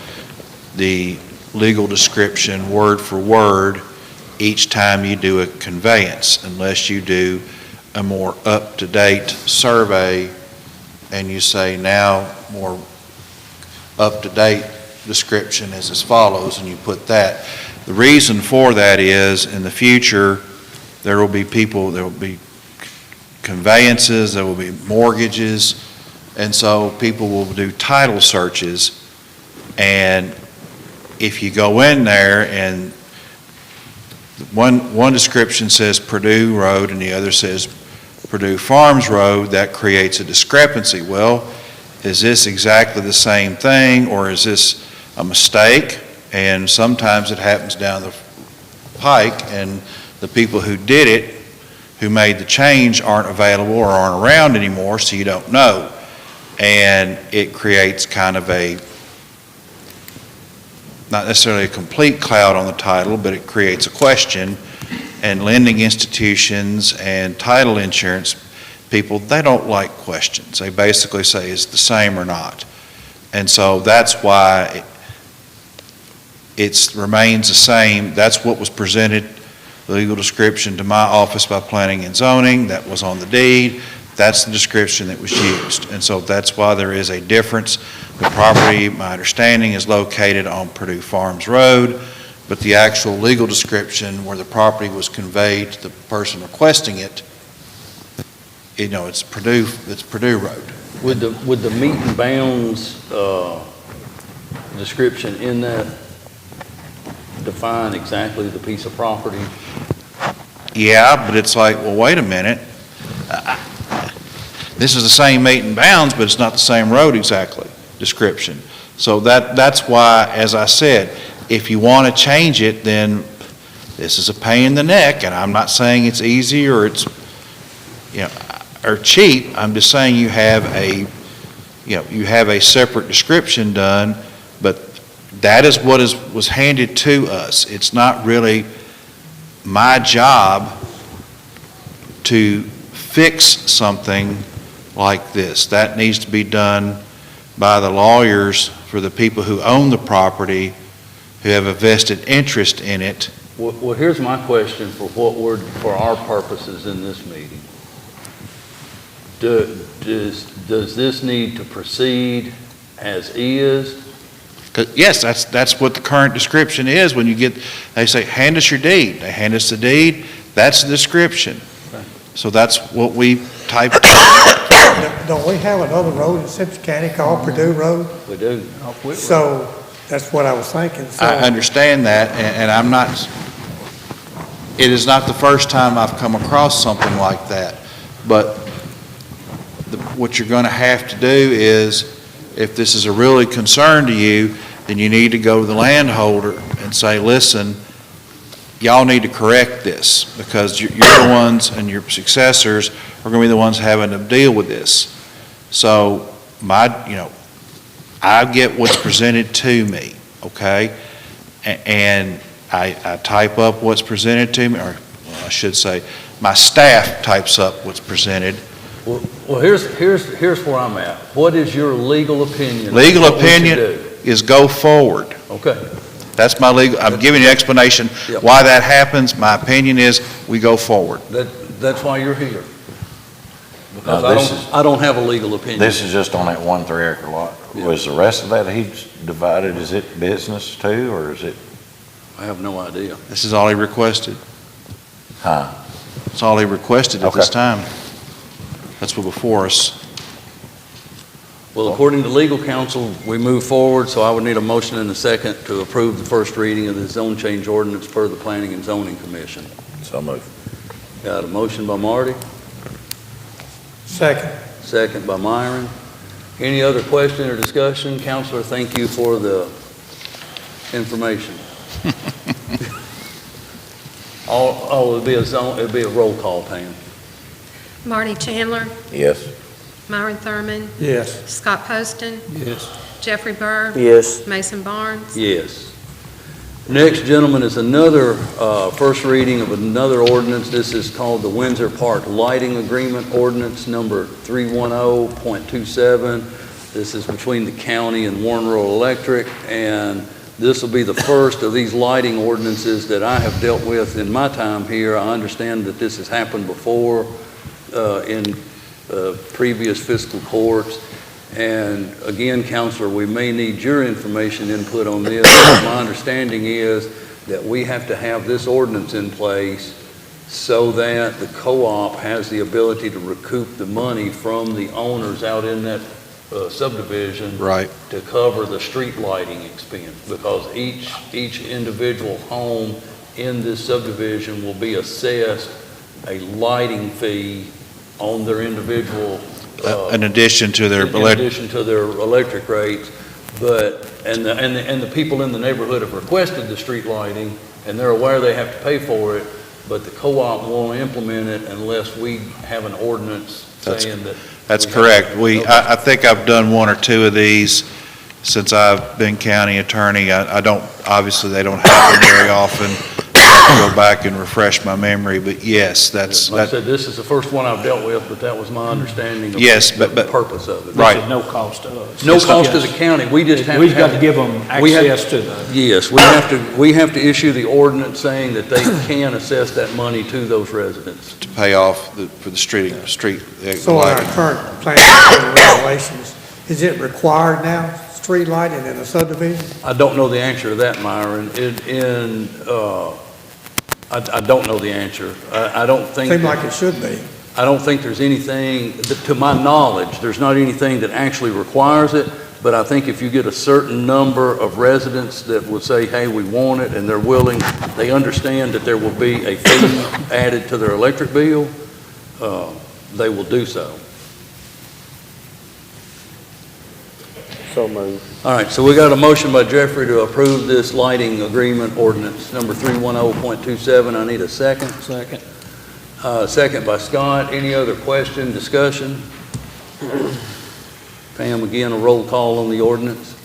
the legal description word for word each time you do a conveyance, unless you do a more up-to-date survey and you say now more up-to-date description is as follows, and you put that. The reason for that is in the future there will be conveyances, there will be mortgages, and so people will do title searches, and if you go in there and one description says Purdue Road and the other says Purdue Farms Road, that creates a discrepancy. Well, is this exactly the same thing, or is this a mistake? And sometimes it happens down the pike, and the people who did it, who made the change, aren't available or aren't around anymore, so you don't know. And it creates kind of not necessarily a complete cloud on the title, but it creates a question. And lending institutions and title insurance people, they don't like questions. They basically say, is it the same or not? And so that's why it remains the same. That's what was presented, the legal description, to my office by Planning and Zoning. That was on the deed. That's the description that was used. And so that's why there is a difference. The property, my understanding, is located on Purdue Farms Road, but the actual legal description where the property was conveyed to the person requesting it, it's Purdue Road. Would the meet and bounds description in that define exactly the piece of property? Yeah, but it's like, well, wait a minute. This is the same meet and bounds, but it's not the same road exactly, description. So that's why, as I said, if you want to change it, then this is a pain in the neck, and I'm not saying it's easy or it's, or cheap. I'm just saying you have a separate description done, but that is what was handed to us. It's not really my job to fix something like this. That needs to be done by the lawyers for the people who own the property, who have a vested interest in it. Well, here's my question for our purposes in this meeting. Does this need to proceed as is? Yes, that's what the current description is. When they say, hand us your deed. They hand us the deed, that's the description. Okay. So that's what we type. Don't we have another road in Simpson County called Purdue Road? We do. So that's what I was thinking. So I understand that, and it is not the first time I've come across something like that. But what you're going to have to do is, if this is a really concern to you, then you need to go to the landholder and say, listen, y'all need to correct this, because you're the ones, and your successors are gonna be the ones having to deal with this. So, I get what's presented to me, okay? And I type up what's presented to me, or well, I should say, my staff types up what's presented. Well, here's where I'm at. What is your legal opinion? Legal of what we should opinion do? is go forward. Okay. That's my legal, I'm giving you an explanation Yep. why that happens. My opinion is we go forward. That's why you're here. Because Now, this I don't have a legal opinion. This is just on that 1 3-acre lot. Yeah. Was the rest of that he's divided, is it business too, or is it, I have no idea. This is all he requested. huh? That's all he requested at this Okay. time. That's what before us. Well, according to legal counsel, we move forward, so I would need a motion and a second to approve the first reading of the zone change ordinance per the Planning and Zoning Commission. So moved. Got a motion by Marty, Second. second by Myron. Any other question or discussion? Counselor, thank you for the information. It'd be a roll call, Pam. Marty Chandler, Yes. Myron Thurman, Yes. Scott Poston, Yes. Jeffrey Burr, Yes. Mason Barnes. Yes. Next, gentlemen, is another first reading of another ordinance. This is called the Windsor Park Lighting Agreement Ordinance Number 310.27. This is between the county and Warren Rural Electric, and this will be the first of these lighting ordinances that I have dealt with in my time here. I understand that this has happened before in previous fiscal courts. And again, Counselor, we may need your information input on this. My understanding is that we have to have this ordinance in place so that the co-op has the ability to recoup the money from the owners out in that subdivision Right. to cover the street lighting expense, because each individual home in this subdivision will be assessed a lighting fee on their individual In addition to their in addition to their electric rates, and the people in the neighborhood have requested the street lighting, and they're aware they have to pay for it, but the co-op won't implement it unless we have an ordinance saying that. That's we correct. have- I think I've done 1 or 2 of these since I've been county attorney. I don't, obviously, they don't happen very often. I have to go back and refresh my memory, but yes, Like I that, said, this is the first one I've dealt with, but that was my understanding of Yes, the but- purpose of it. Right. This is no cost to us. No cost to the county, we just have to We've got to have. give them we have- access to the, Yes, we have to issue the ordinance saying that they can assess that money to those residents. to pay off for the street So in our lighting. current planning and regulations, is it required now, street lighting in a subdivision? I don't know the answer to that, Myron. I don't know the answer. I don't think. Seems like it should be. I don't think there's anything, to my knowledge, there's not anything that actually requires it, but I think if you get a certain number of residents that will say, hey, we want it, and they're willing, they understand that there will be a fee added to their electric bill, they will do so. So moved. All right, so we got a motion by Jeffrey to approve this lighting agreement ordinance, number 310.27. I need a second. second. Second by Scott. Any other question, discussion? Pam, again, a roll call on the ordinance.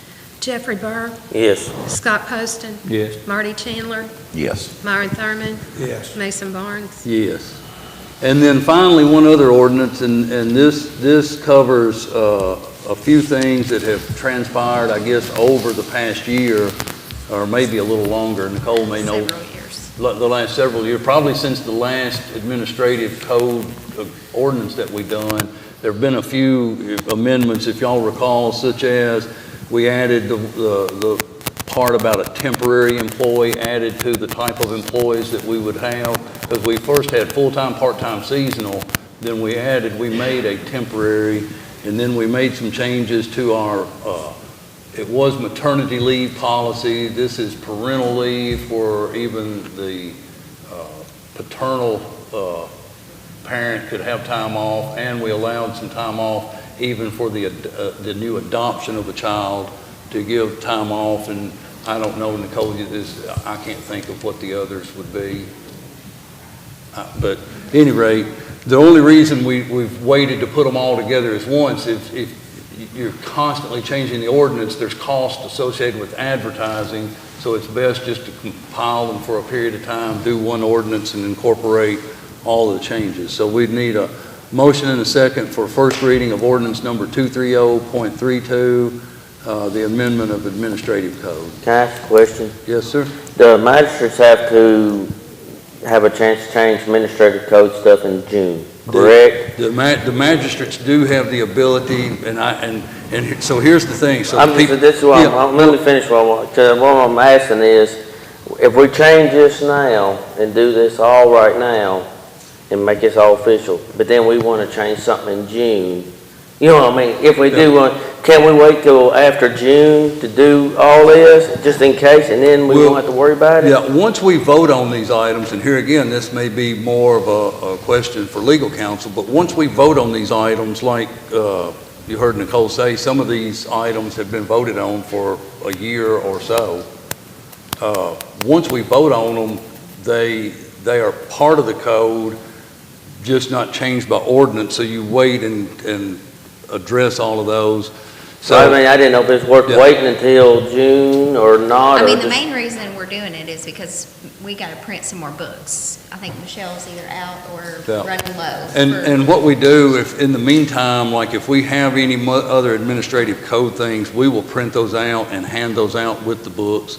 Jeffrey Burr, Yes. Scott Poston, Yes. Marty Chandler, Yes. Myron Thurman, Yes. Mason Barnes. Yes. And then finally, one other ordinance, and this covers a few things that have transpired, I guess, over the past year, or maybe a little longer. Nicole may know. Several years. The last several years, probably since the last administrative code ordinance that we done. There have been a few amendments, if y'all recall, such as we added the part about a temporary employee added to the type of employees that we would have. Because we first had full-time, part-time, seasonal, then we made a temporary, and then we made some changes to our, it was maternity leave policy. This is parental leave where even the paternal parent could have time off, and we allowed some time off even for the new adoption of a child to give time off. And I don't know, Nicole, I can't think of what the others would be. But at any rate, the only reason we've waited to put them all together is once, if you're constantly changing the ordinance, there's cost associated with advertising, so it's best just to compile them for a period of time, do one ordinance and incorporate all the changes. So we'd need a motion and a second for first reading of ordinance number 230.32, the amendment of administrative code. Can I ask a question? Yes, sir? The magistrates have to have a chance to change administrative code stuff in June, correct? The magistrates do have the ability, and so here's the thing, so. This is what let me finish what I want, 'cause what I'm asking is, if we change this now and do this all right now and make this all official, but then we want to change something in June, you know what I mean? If we do want, can we wait till after June to do all this, just in case, and then we won't have to worry about it? Yeah, once we vote on these items, and here again, this may be more of a question for legal counsel, but once we vote on these items, like you heard Nicole say, some of these items have been voted on for a year or so. Once we vote on them, they are part of the code, just not changed by ordinance, so you wait and address all of those. So I mean, I didn't know if it's worth waiting until June or not. I mean, or the just- main reason we're doing it is because we gotta print some more books. I think Michelle's either out or running low. And what we do, if in the meantime, like if we have any other administrative code things, we will print those out and hand those out with the books.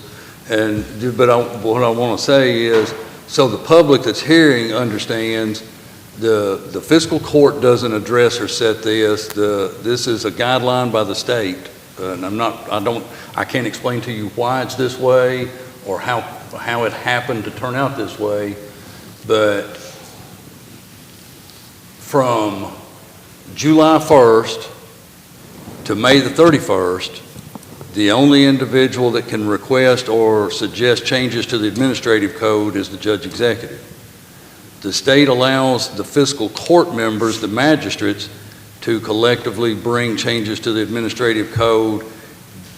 But what I want to say is, so the public that's hearing understands, the fiscal court doesn't address or set this. This is a guideline by the state, and I can't explain to you why it's this way or how it happened to turn out this way. But from July 1st to May the 31st, the only individual that can request or suggest changes to the administrative code is the judge executive. The state allows the fiscal court members, the magistrates, to collectively bring changes to the administrative code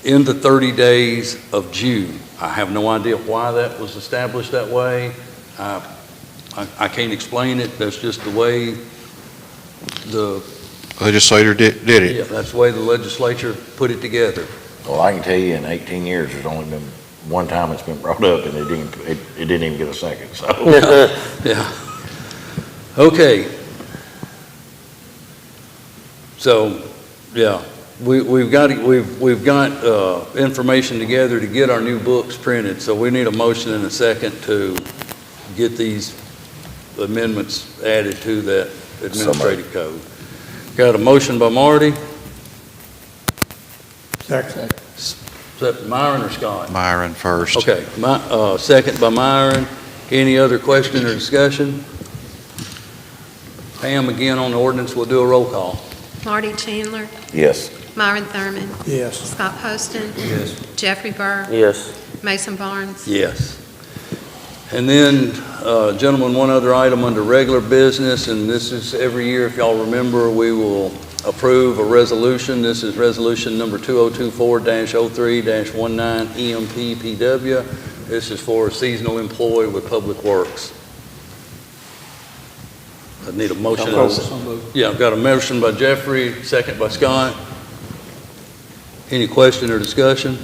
in the 30 days of June. I have no idea why that was established that way. I can't explain it. That's just the way the Legislator did it. Yeah, that's the way the legislature put it together. Well, I can tell you in 18 years, there's only been one time it's been brought up and it didn't even get a second, so. Yeah. Okay. So, yeah, we've got information together to get our new books printed, so we need a motion and a second to get these amendments added to that administrative code. Got a motion by Marty. Second. Is that Myron or Scott? Myron first. Okay, second by Myron. Any other question or discussion? Pam, again on the ordinance, we'll do a roll call. Marty Chandler, Yes. Myron Thurman, Yes. Scott Poston, Yes. Jeffrey Burr, Yes. Mason Barnes. Yes. And then, gentlemen, one other item under regular business, and this is every year, if y'all remember, we will approve a resolution. This is resolution number 2024-03-19 EMPPW. This is for a seasonal employee with Public Works. I need a motion. Yeah, I've got a motion by Jeffrey, second by Scott. Any question or discussion?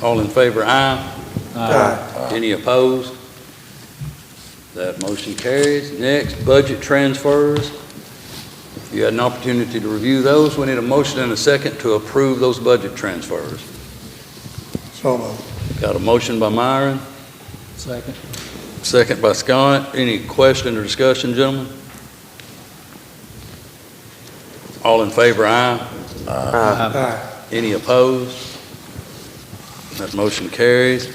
All in favor, aye. Aye. Any opposed? That motion carries. Next, budget transfers. You had an opportunity to review those. We need a motion and a second to approve those budget transfers. So moved. Got a motion by Myron, Second. second by Scott. Any question or discussion, gentlemen? All in favor, aye. Aye. Any opposed? That motion carries.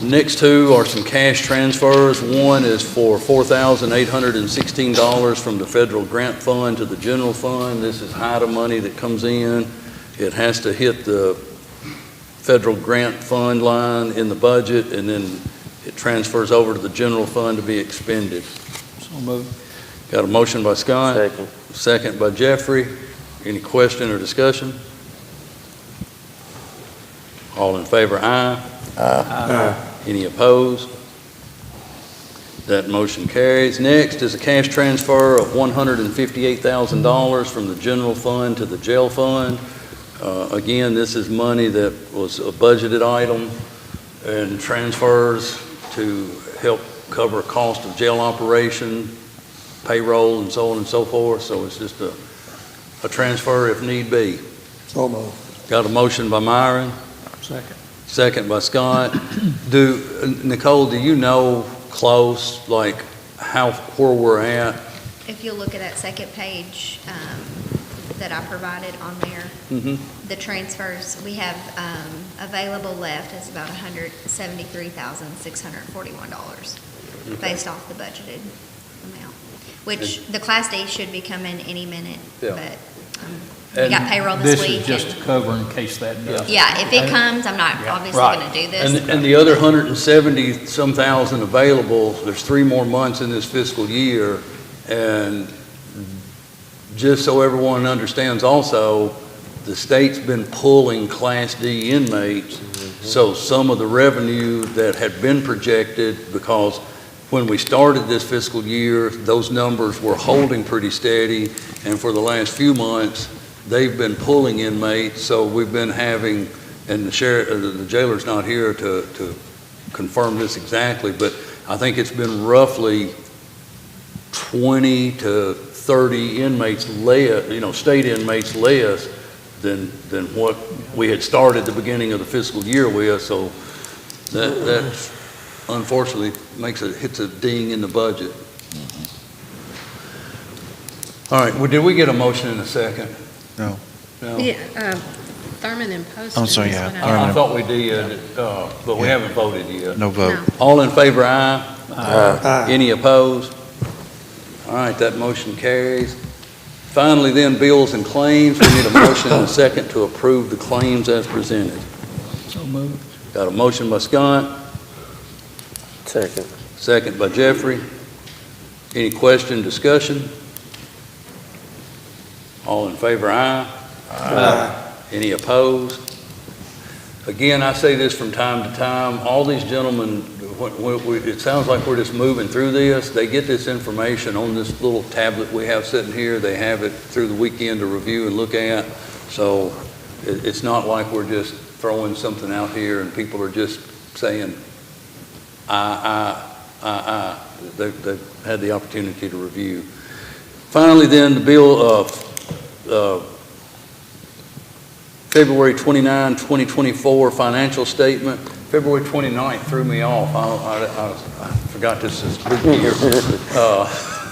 Next two are some cash transfers. One is for $4,816 from the federal grant fund to the general fund. This is HIDA money that comes in. It has to hit the federal grant fund line in the budget, and then it transfers over to the general fund to be expended. So moved. Got a motion by Scott, Second. second by Jeffrey. Any question or discussion? All in favor, aye. Aye. Any opposed? That motion carries. Next is a cash transfer of $158,000 from the general fund to the jail fund. Again, this is money that was a budgeted item and transfers to help cover cost of jail operation, payroll, and so on and so forth. So it's just a transfer if need be. So moved. Got a motion by Myron, Second. second by Scott. Nicole, do you know close, like where we're at? If you'll look at that second page that I provided on there, the transfers we have available left is about $173,641 based off the budgeted amount, which the Class D should be coming any minute, Yeah. but we got payroll this week. This is just to cover in case that does. Yeah, if it comes, I'm not obviously Right. going to do this. And the other 170-some thousand available, there's 3 more months in this fiscal year, and just so everyone understands also, the state's been pulling Class D inmates, so some of the revenue that had been projected, because when we started this fiscal year, those numbers were holding pretty steady, and for the last few months, they've been pulling inmates, so we've been having, and the jailer's not here to confirm this exactly, but I think it's been roughly 20 to 30 inmates less, state inmates less than what we had started the beginning of the fiscal year with, so that unfortunately hits a ding in the budget. All right, well, did we get a motion in a second? No. No? Yeah, Thurman and Poston. I'm sorry, is yeah, what I- Thurman. I thought we did, but we haven't voted yet. No vote. No. All in favor, aye. Aye. Any opposed? All right, that motion carries. Finally, then, bills and claims. We need a motion and a second to approve the claims as presented. So moved. Got a motion by Scott, Second. second by Jeffrey. Any question, discussion? All in favor, aye. Aye. Any opposed? Again, I say this from time to time, all these gentlemen, it sounds like we're just moving through this. They get this information on this little tablet we have sitting here. They have it through the weekend to review and look at. So it's not like we're just throwing something out here and people are just saying, aye. They've had the opportunity to review. Finally, then, the bill of February 29, 2024 financial statement. February 29th threw me off. I forgot this is leap year.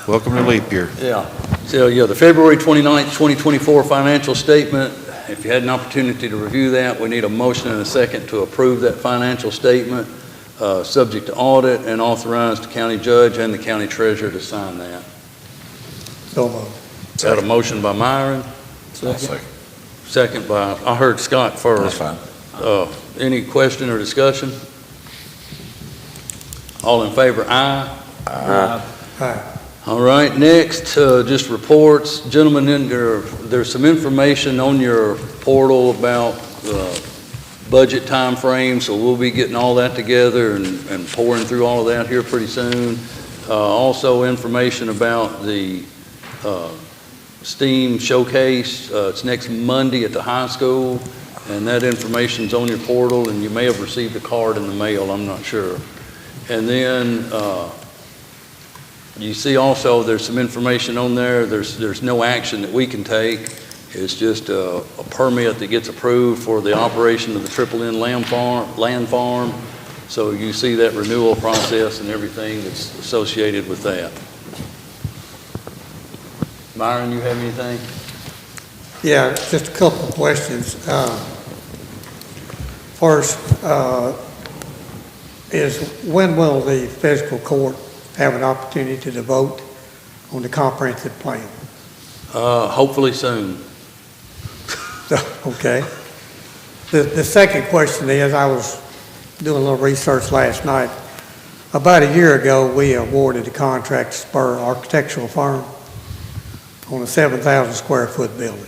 Welcome to leap year. Yeah. So, yeah, the February 29th, 2024 financial statement, if you had an opportunity to review that, we need a motion and a second to approve that financial statement, subject to audit, and authorize the county judge and the county treasurer to sign that. So moved. Got a motion by Myron, second by, I heard Scott first. That's fine. Any question or discussion? All in favor, aye. Aye. All right, next, just reports. Gentlemen, there's some information on your portal about budget timeframe, so we'll be getting all that together and pouring through all of that here pretty soon. Also, information about the STEAM showcase. It's next Monday at the high school, and that information's on your portal, and you may have received a card in the mail, I'm not sure. And then you see also there's some information on there. There's no action that we can take. It's just a permit that gets approved for the operation of the Triple N land farm. So you see that renewal process and everything that's associated with that. Myron, you have anything? Yeah, just a couple of questions. First, is when will the fiscal court have an opportunity to vote on the comprehensive plan? Hopefully soon. Okay. The second question is, I was doing a little research last night. About a year ago, we awarded the contract to Spur Architectural Firm on a 7,000 square foot building.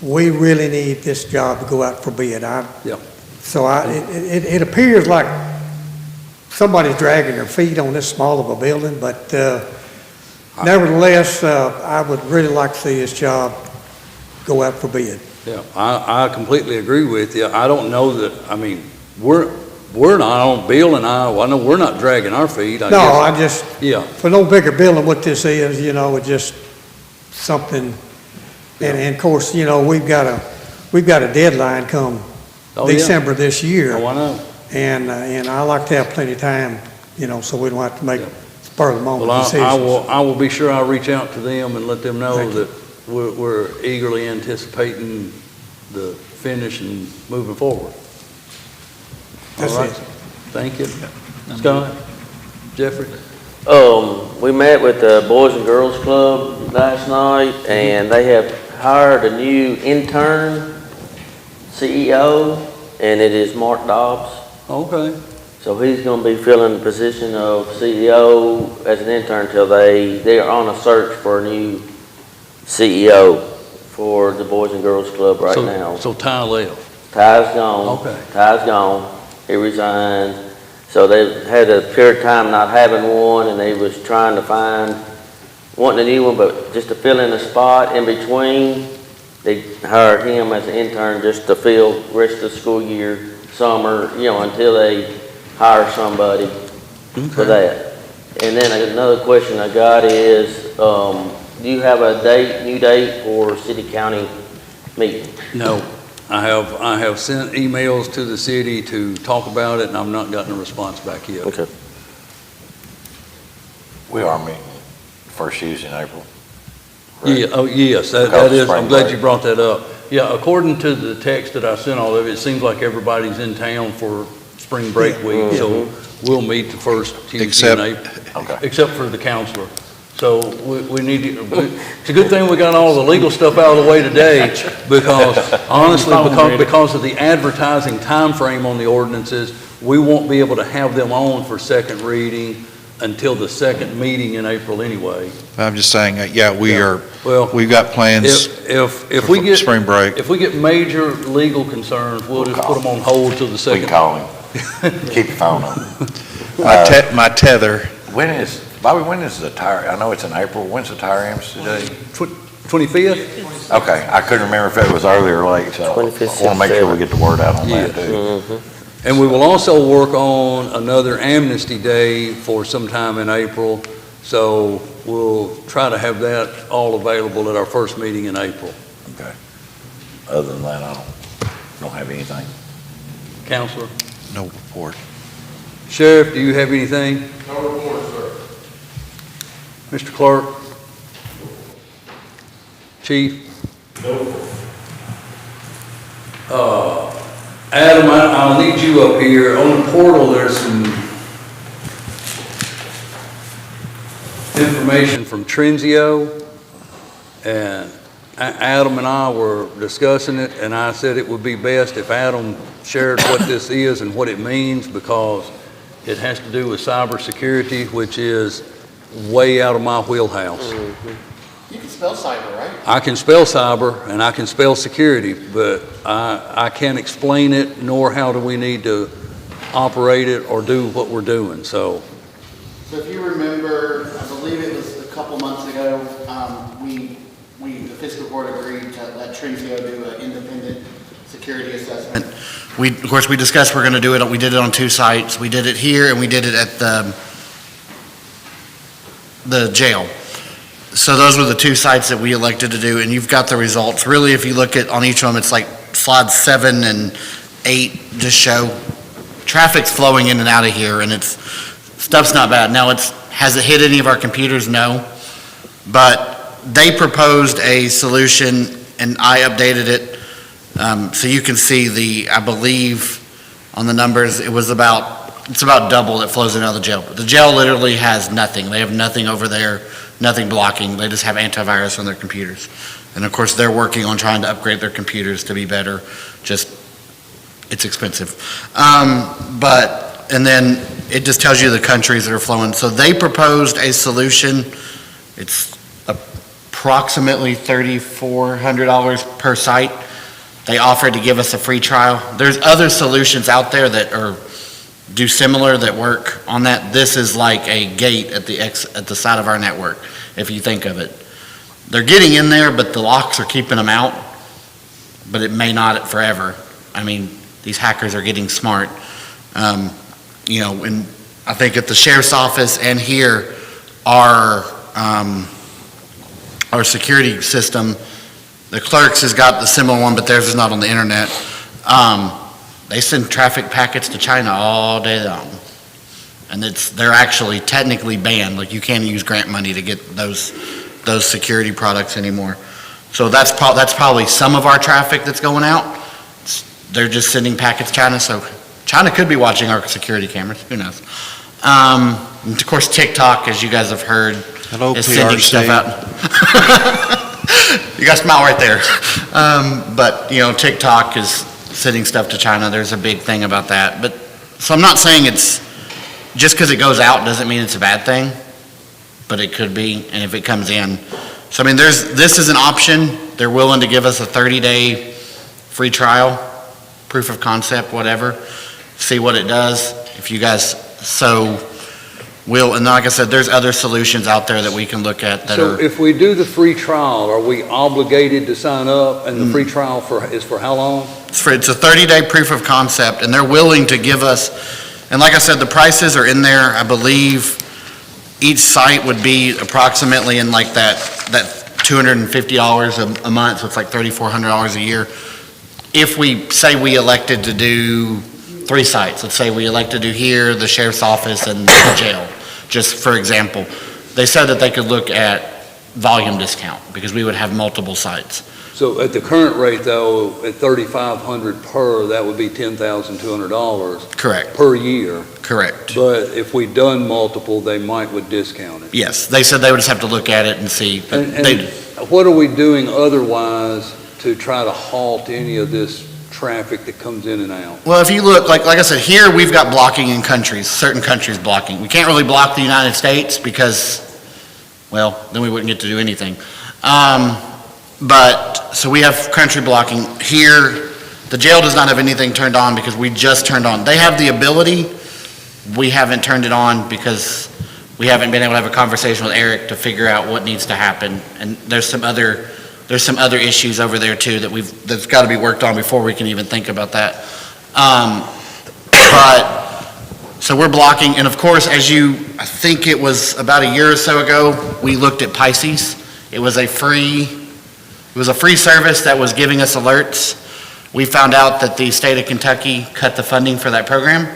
we really need this job to go out for bid. Yep. So it appears like somebody's dragging their feet on this small of a building, but nevertheless, I would really like to see this job go out for bid. Yeah, I completely agree with you. I don't know that, I mean, we're not, Bill and I know we're not dragging our feet. No, I just, Yeah, for no bigger building what this is, it's just something, and of course, we've got a deadline come Oh, yeah. December this year. Oh, I know. And I like to have plenty of time, so we don't have to make spur of the moment Well, decisions. I will be sure I'll reach out to them and let them know Thank you. that we're eagerly anticipating the finish and moving forward. That's All right. it. Thank you. Scott? Jeffrey? We met with the Boys and Girls Club last night, and they have hired a new intern CEO, and it is Mark Dobbs. Okay. So he's gonna be filling the position of CEO as an intern till they are on a search for a new CEO for the Boys and Girls Club right now. So Ty left. Ty's gone. Okay. Ty's gone. He resigned. So they've had a period of time not having one, and they was trying to wanting a new one, but just to fill in a spot in between, they hired him as an intern just to fill the rest of the school year, summer, until they hire somebody for that. And then another question I got is, do you have a new date for city-county meeting? No. I have sent emails to the city to talk about it, and I've not gotten a response back yet. Okay. We are meeting first Tuesday in April. Yeah, oh, yes, that Because is, spring I'm glad break. you brought that up. Yeah, according to the text that I sent all of it seems like everybody's in town for spring break week, so we'll meet the first Tuesday in April. Okay. Except for the counselor. So we need to, it's a good thing we got all the legal stuff out of the way today, because honestly, because of the advertising timeframe on the ordinances, we won't be able to have them on for second reading until the second meeting in April anyway. I'm just saying, Well, we've got plans if we for get, spring break. if we get major legal concerns, we'll just put them on hold till the We second. can call him. Keep your phone on. My tether, Bobby, when is the tire, I know it's in April, when's the tire amps today? 25th? Okay, I couldn't remember if it was early or late, so I 25th, want to make sure we get the word out on that Yeah. too. And we will also work on another amnesty day for sometime in April, so we'll try to have that all available at our first meeting in April. Okay. Other than that, I don't have anything. Counselor? no report. Sheriff, do you have anything? No report, sir. Mr. Clerk? Chief? Adam, I'll need you up here. On the portal, there's some information from Trenzio, and Adam and I were discussing it, and I said it would be best if Adam shared what this is and what it means, because it has to do with cybersecurity, which is way out of my wheelhouse. You can spell cyber, right? I can spell cyber and I can spell security, but I can't explain it, nor how do we need to operate it or do what we're doing, so. So if you remember, I believe it was a couple months ago, the fiscal court agreed to let Trenzio do an independent security assessment. Of course, we discussed we're going to do it, we did it on two sites. We did it here and we did it at the jail. So those were the two sites that we elected to do, and you've got the results. Really, if you look at, on each of them, it's like slides 7 and 8 just show traffic's flowing in and out of here, and stuff's not bad. Now, has it hit any of our computers? No. But they proposed a solution, and I updated it. So you can see I believe on the numbers, it's about double that flows in and out of the jail. The jail literally has nothing. They have nothing over there, nothing blocking. They just have antivirus on their computers. And of course, they're working on trying to upgrade their computers to be better. It's expensive. And then it just tells you the countries that are flowing. So they proposed a solution. It's a approximately $3,400 per site. They offered to give us a free trial. There's other solutions out there that do similar that work on that. This is like a gate at the side of our network, if you think of it. They're getting in there, but the locks are keeping them out, but it may not forever. I mean, these hackers are getting smart. And I think at the sheriff's office and here, our security system, the clerks has got the similar one, but theirs is not on the internet. They send traffic packets to China all day long. And they're actually technically banned, like you can't use grant money to get those security products anymore. So that's probably some of our traffic that's going out. They're just sending packets to China, so China could be watching our security cameras, who knows? And of course, TikTok, as you guys have heard, is sending stuff out. You got a smile right there. But TikTok is sending stuff to China. There's a big thing about that. So I'm not saying it's, just because it goes out doesn't mean it's a bad thing, but it could be, and if it comes in. So this is an option. They're willing to give us a 30-day free trial, proof of concept, whatever, see what it does, if you guys so will. And like I said, there's other solutions out there that we can look at that So if we do the free trial, are we obligated to sign up? And the free trial is for how long? It's a 30-day proof of concept, and they're willing to give us, and like I said, the prices are in there. I believe each site would be approximately in like that $250 a month, so it's like $3,400 a year. If we say we elected to do 3 sites, let's say we elected to do here, the sheriff's office, and the jail, just for example, they said that they could look at volume discount because we would have multiple sites. So at the current rate, though, at $3,500 per, that would be $10,200. Correct. Per year. Correct. But if we'd done multiple, they would discount it. Yes, they said they would just have to look at it and see. And what are we doing otherwise to try to halt any of this traffic that comes in and out? Well, if you look, like I said, here we've got blocking in countries, certain countries blocking. We can't really block the United States because, well, then we wouldn't get to do anything. So we have country blocking. Here, the jail does not have anything turned on because we just turned on. They have the ability. We haven't turned it on because we haven't been able to have a conversation with Eric to figure out what needs to happen. And there's some other issues over there too that's got to be worked on before we can even think about that. So we're blocking, and of course, I think it was about a year or so ago, we looked at Pisces. It was a free service that was giving us alerts. We found out that the state of Kentucky cut the funding for that program,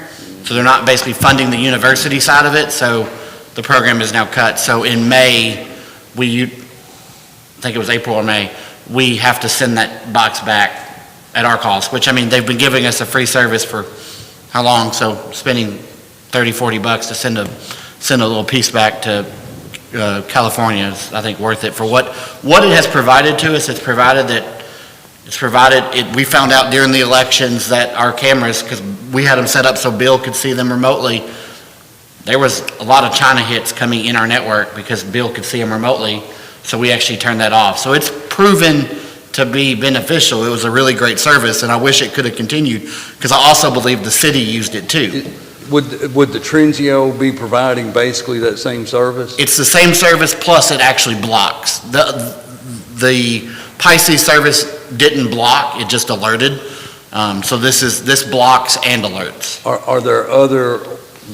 so they're not basically funding the university side of it, so the program is now cut. So in May, I think it was April or May, we have to send that box back at our cost, which, they've been giving us a free service for how long? So spending $30-40 to send a little piece back to California is, I think, worth it for what it has provided to us. We found out during the elections that our cameras, because we had them set up so Bill could see them remotely, there was a lot of China hits coming in our network because Bill could see them remotely. So we actually turned that off. So it's proven to be beneficial. It was a really great service, and I wish it could have continued because I also believe the city used it too. Would the Trenzio be providing basically that same service? It's the same service, plus it actually blocks. The Pisces service didn't block, it just alerted. So this blocks and alerts. Are there other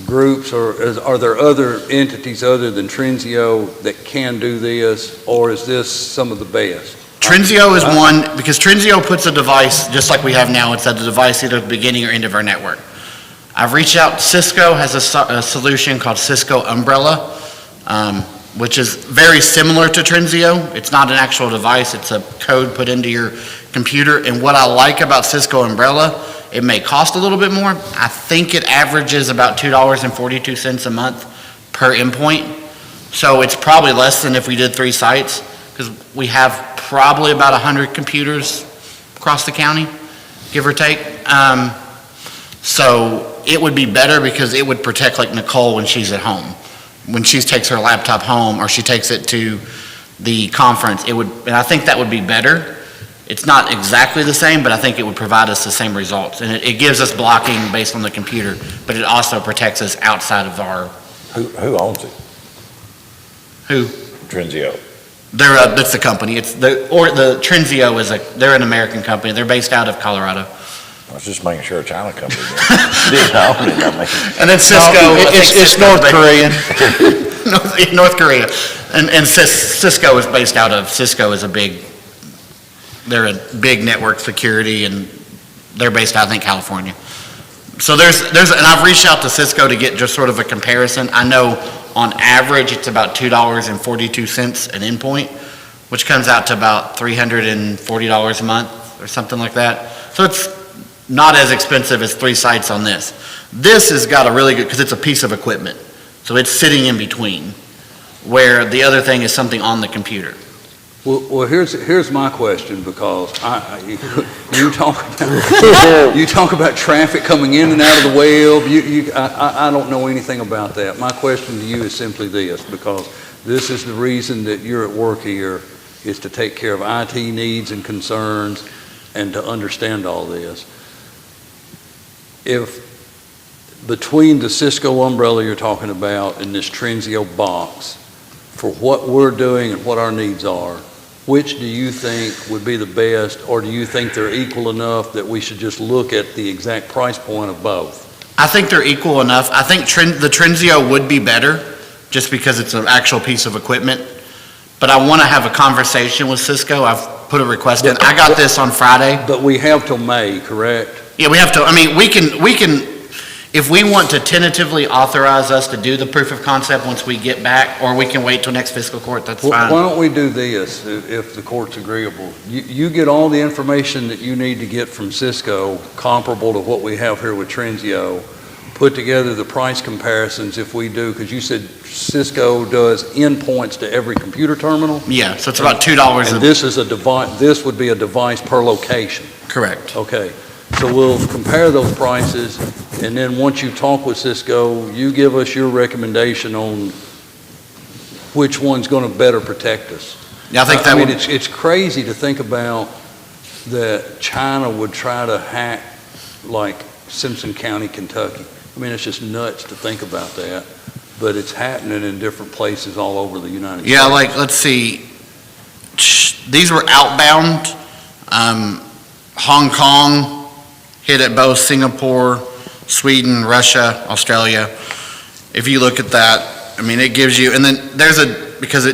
groups or are there other entities other than Trenzio that can do this, or is this some of the best? Trenzio is one, because Trenzio puts a device, just like we have now, it's at the device either at the beginning or end of our network. I've reached out, Cisco has a solution called Cisco Umbrella, which is very similar to Trenzio. It's not an actual device, it's a code put into your computer. And what I like about Cisco Umbrella, it may cost a little bit more. I think it averages about $2.42 a month per endpoint. So it's probably less than if we did 3 sites, because we have probably about 100 computers across the county, give or take. So it would be better because it would protect like Nicole when she's at home. When she takes her laptop home or she takes it to the conference, and I think that would be better. It's not exactly the same, but I think it would provide us the same results. And it gives us blocking based on the computer, but it also protects us outside of our, Who owns it? who? Trenzio. That's the company. The Trenzio they're an American company. They're based out of Colorado. I was just making sure a China company didn't own it, I mean. And then Cisco. It's North Korean. North Korea. And Cisco is based out of, Cisco is they're a big network security, and they're based out, I think, California. So and I've reached out to Cisco to get just sort of a comparison. I know on average, it's about $2.42 an endpoint, which comes out to about $340 a month or something like that. So it's not as expensive as 3 sites on this. This has got a really good, because it's a piece of equipment. So it's sitting in between, where the other thing is something on the computer. Well, here's my question, because you talk about traffic coming in and out of the web. I don't know anything about that. My question to you is simply this, because this is the reason that you're at work here, is to take care of IT needs and concerns and to understand all this. If between the Cisco umbrella you're talking about and this Trenzio box, for what we're doing and what our needs are, which do you think would be the best, or do you think they're equal enough that we should just look at the exact price point of both? I think they're equal enough. I think the Trenzio would be better, just because it's an actual piece of equipment. But I want to have a conversation with Cisco. I've put a request in. I got this on Friday. But we have till May, correct? Yeah, we have to, I mean, we can, if we want to tentatively authorize us to do the proof of concept once we get back, or we can wait till next fiscal court, that's fine. Why don't we do this, if the court's agreeable? You get all the information that you need to get from Cisco, comparable to what we have here with Trenzio, put together the price comparisons if we do, because you said Cisco does endpoints to every computer terminal? Yeah, so it's about $2. And this is a device, this would be a device per location? Correct. Okay, so we'll compare those prices, and then once you talk with Cisco, you give us your recommendation on which one's going to better protect us. Yeah, I think that would... It's crazy to think about that China would try to hack like Simpson County, Kentucky. I mean, it's just nuts to think about that, but it's happening in different places all over the United States. Yeah, like, let's see, these were outbound, Hong Kong, hit at both Singapore, Sweden, Russia, Australia. If you look at that, I mean, it gives you, and then there's because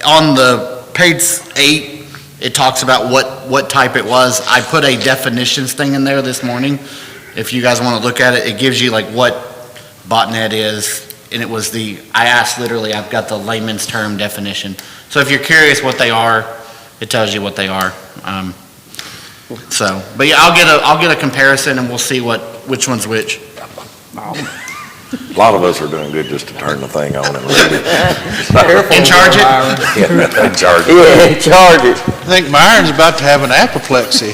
on the page 8, it talks about what type it was. I put a definitions thing in there this morning. If you guys want to look at it, it gives you like what botnet is, and it was I asked literally, I've got the layman's term definition. So if you're curious what they are, it tells you what they are. But yeah, I'll get a comparison, and we'll see which one's which. A lot of us are doing good just to turn the thing on and leave it. And charge it? Yeah, charge it. Yeah, charge it. I think Myron's about to have an apoplexy.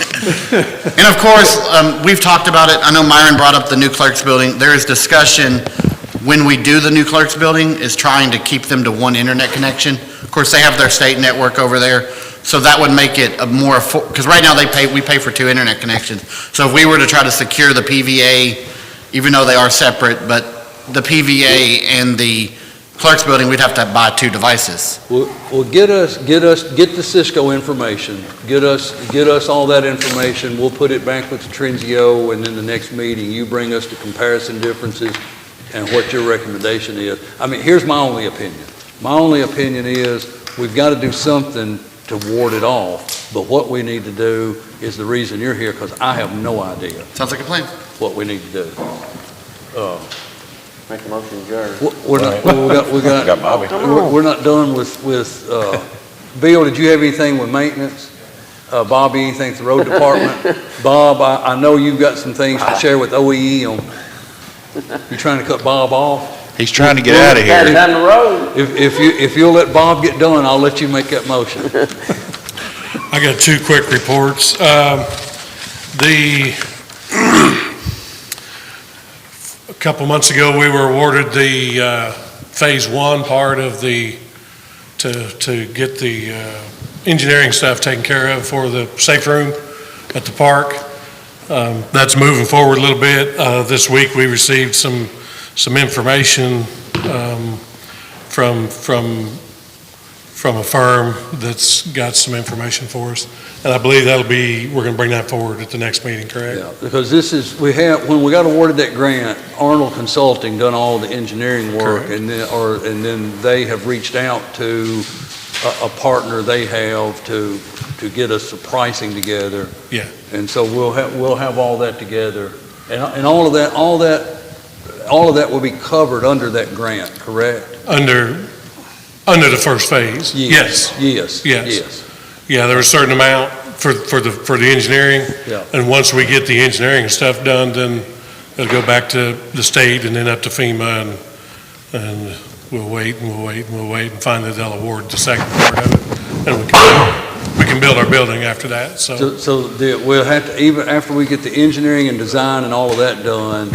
And of course, we've talked about it. I know Myron brought up the new clerks building. There is discussion when we do the new clerks building is trying to keep them to one internet connection. Of course, they have their state network over there. So that would make it a more, because right now we pay for 2 internet connections. So if we were to try to secure the PVA, even though they are separate, but the PVA and the clerks building, we'd have to buy 2 devices. Well, get the Cisco information, get us all that information. We'll put it back with the Trenzio, and then the next meeting, you bring us the comparison differences and what your recommendation is. I mean, here's my only opinion. My only opinion is we've got to do something to ward it off, but what we need to do is the reason you're here, because I have no idea Sounds like a plan. what we need to do. Make a motion to adjourn. Got Bobby. We're not done with Bill, did you have anything with maintenance? Bobby, anything with the road department? Bob, I know you've got some things to share with OEE on, you trying to cut Bob off? He's trying to get out of here. Down the road. If you'll let Bob get done, I'll let you make that motion. I got 2 quick reports. A couple months ago, we were awarded the Phase 1 part of the to get the engineering stuff taken care of for the safe room at the park. That's moving forward a little bit. This week, we received some information from a firm that's got some information for us. And I believe we're going to bring that forward at the next meeting, correct? Yeah, because when we got awarded that grant, Arnold Consulting done all the engineering work, Correct. and then they have reached out to a partner they have to get us the pricing together. Yeah. And so we'll have all that together, and all of that will be covered under that grant, correct? Under the first phase? Yes. Yes. Yeah, there's a certain amount for the engineering. Yeah. And once we get the engineering stuff done, then it'll go back to the state and then up to FEMA, and we'll wait and finally they'll award the second part of it. And we can build our building after that, so. We'll have to, even after we get the engineering and design and all of that done,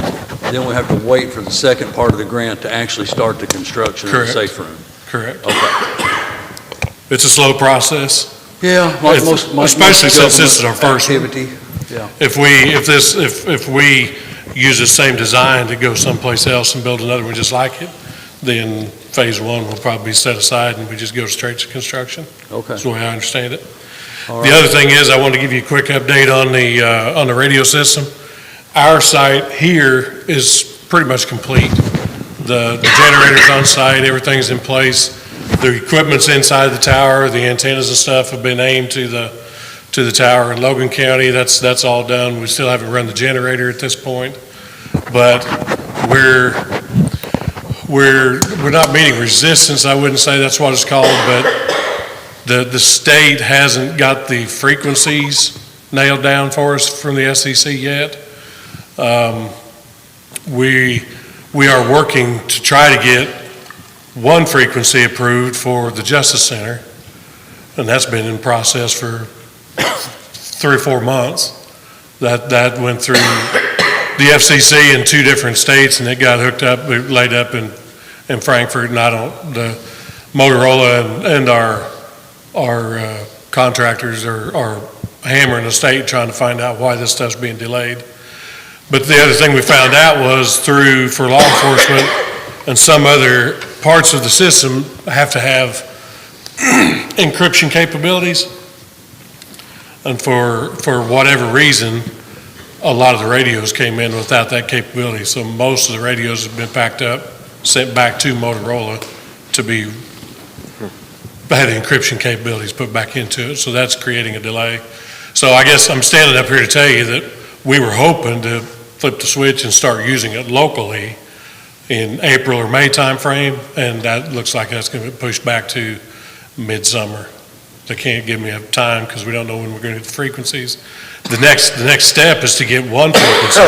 then we'll have to wait for the second part of the grant to actually start the construction of the Correct. safe room. Correct. Okay. It's a slow process. Yeah, Especially since this is our first one. activity. Yeah. If we use the same design to go someplace else and build another one just like it, then phase one will probably be set aside and we just go straight to construction. Okay. That's the way I understand it. All The right. other thing is, I wanted to give you a quick update on the radio system. Our site here is pretty much complete. The generator's on site, everything's in place. The equipment's inside the tower, the antennas and stuff have been aimed to the tower in Logan County. That's all done. We still haven't run the generator at this point. But we're not meeting resistance, I wouldn't say that's what it's called, but the state hasn't got the frequencies nailed down for us from the SEC yet. We are working to try to get one frequency approved for the Justice Center, and that's been in process for 3 or 4 months. That went through the FCC in 2 different states, and it got hooked up, laid up in Frankfurt, and the Motorola and our contractors are hammering the state trying to find out why this stuff's being delayed. But the other thing we found out was for law enforcement and some other parts of the system have to have encryption capabilities. And for whatever reason, a lot of the radios came in without that capability. So most of the radios have been packed up, sent back to Motorola to had the encryption capabilities put back into it. So that's creating a delay. So I guess I'm standing up here to tell you that we were hoping to flip the switch and start using it locally in April or May timeframe, and that looks like that's going to be pushed back to midsummer. They can't give me a time because we don't know when we're going to get the frequencies. The next step is to get one frequency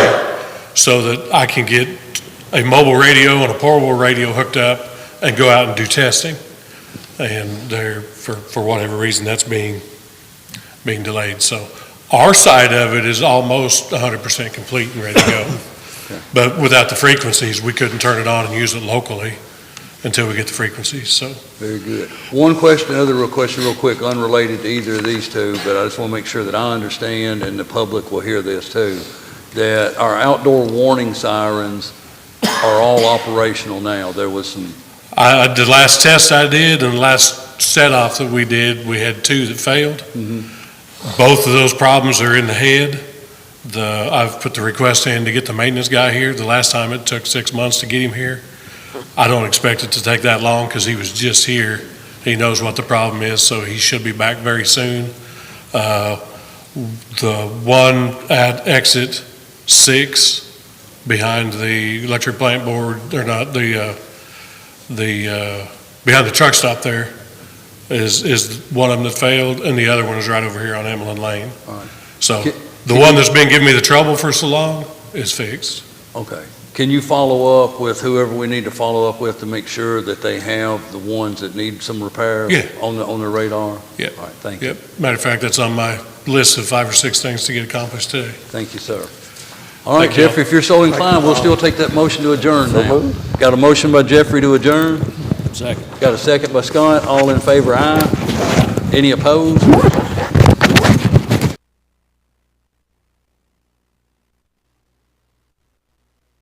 so that I can get a mobile radio and a portable radio hooked up and go out and do testing. And for whatever reason, that's being delayed. So our side of it is almost 100% complete and ready to go. But without the frequencies, we couldn't turn it on and use it locally until we get the frequencies, so. Very good. One question, real quick, unrelated to either of these two, but I just want to make sure that I understand and the public will hear this too, that our outdoor warning sirens are all operational now. There was some... The last test I did and the last set-off that we did, we had 2 that failed. Both of those problems are in the head. I've put the request in to get the maintenance guy here. The last time it took 6 months to get him here. I don't expect it to take that long because he was just here. He knows what the problem is, so he should be back very soon. The one at exit 6 behind the electric plant board, or not, behind the truck stop there is one of them that failed, and the other one is right over here on Emlyn Lane. All right. So the one that's been giving me the trouble for so long is fixed. Okay. Can you follow up with whoever we need to follow up with to make sure that they have the ones that need some repair Yeah. on the radar? Yeah. All right, thank you. Yep. Matter of fact, that's on my list of 5 or 6 things to get accomplished today. Thank you, sir. All right, Thank you. Jeffrey, if you're so inclined, we'll still take that motion to adjourn now. Got a motion by Jeffrey to adjourn? Got a second by Scott. All in favor, aye. Any opposed?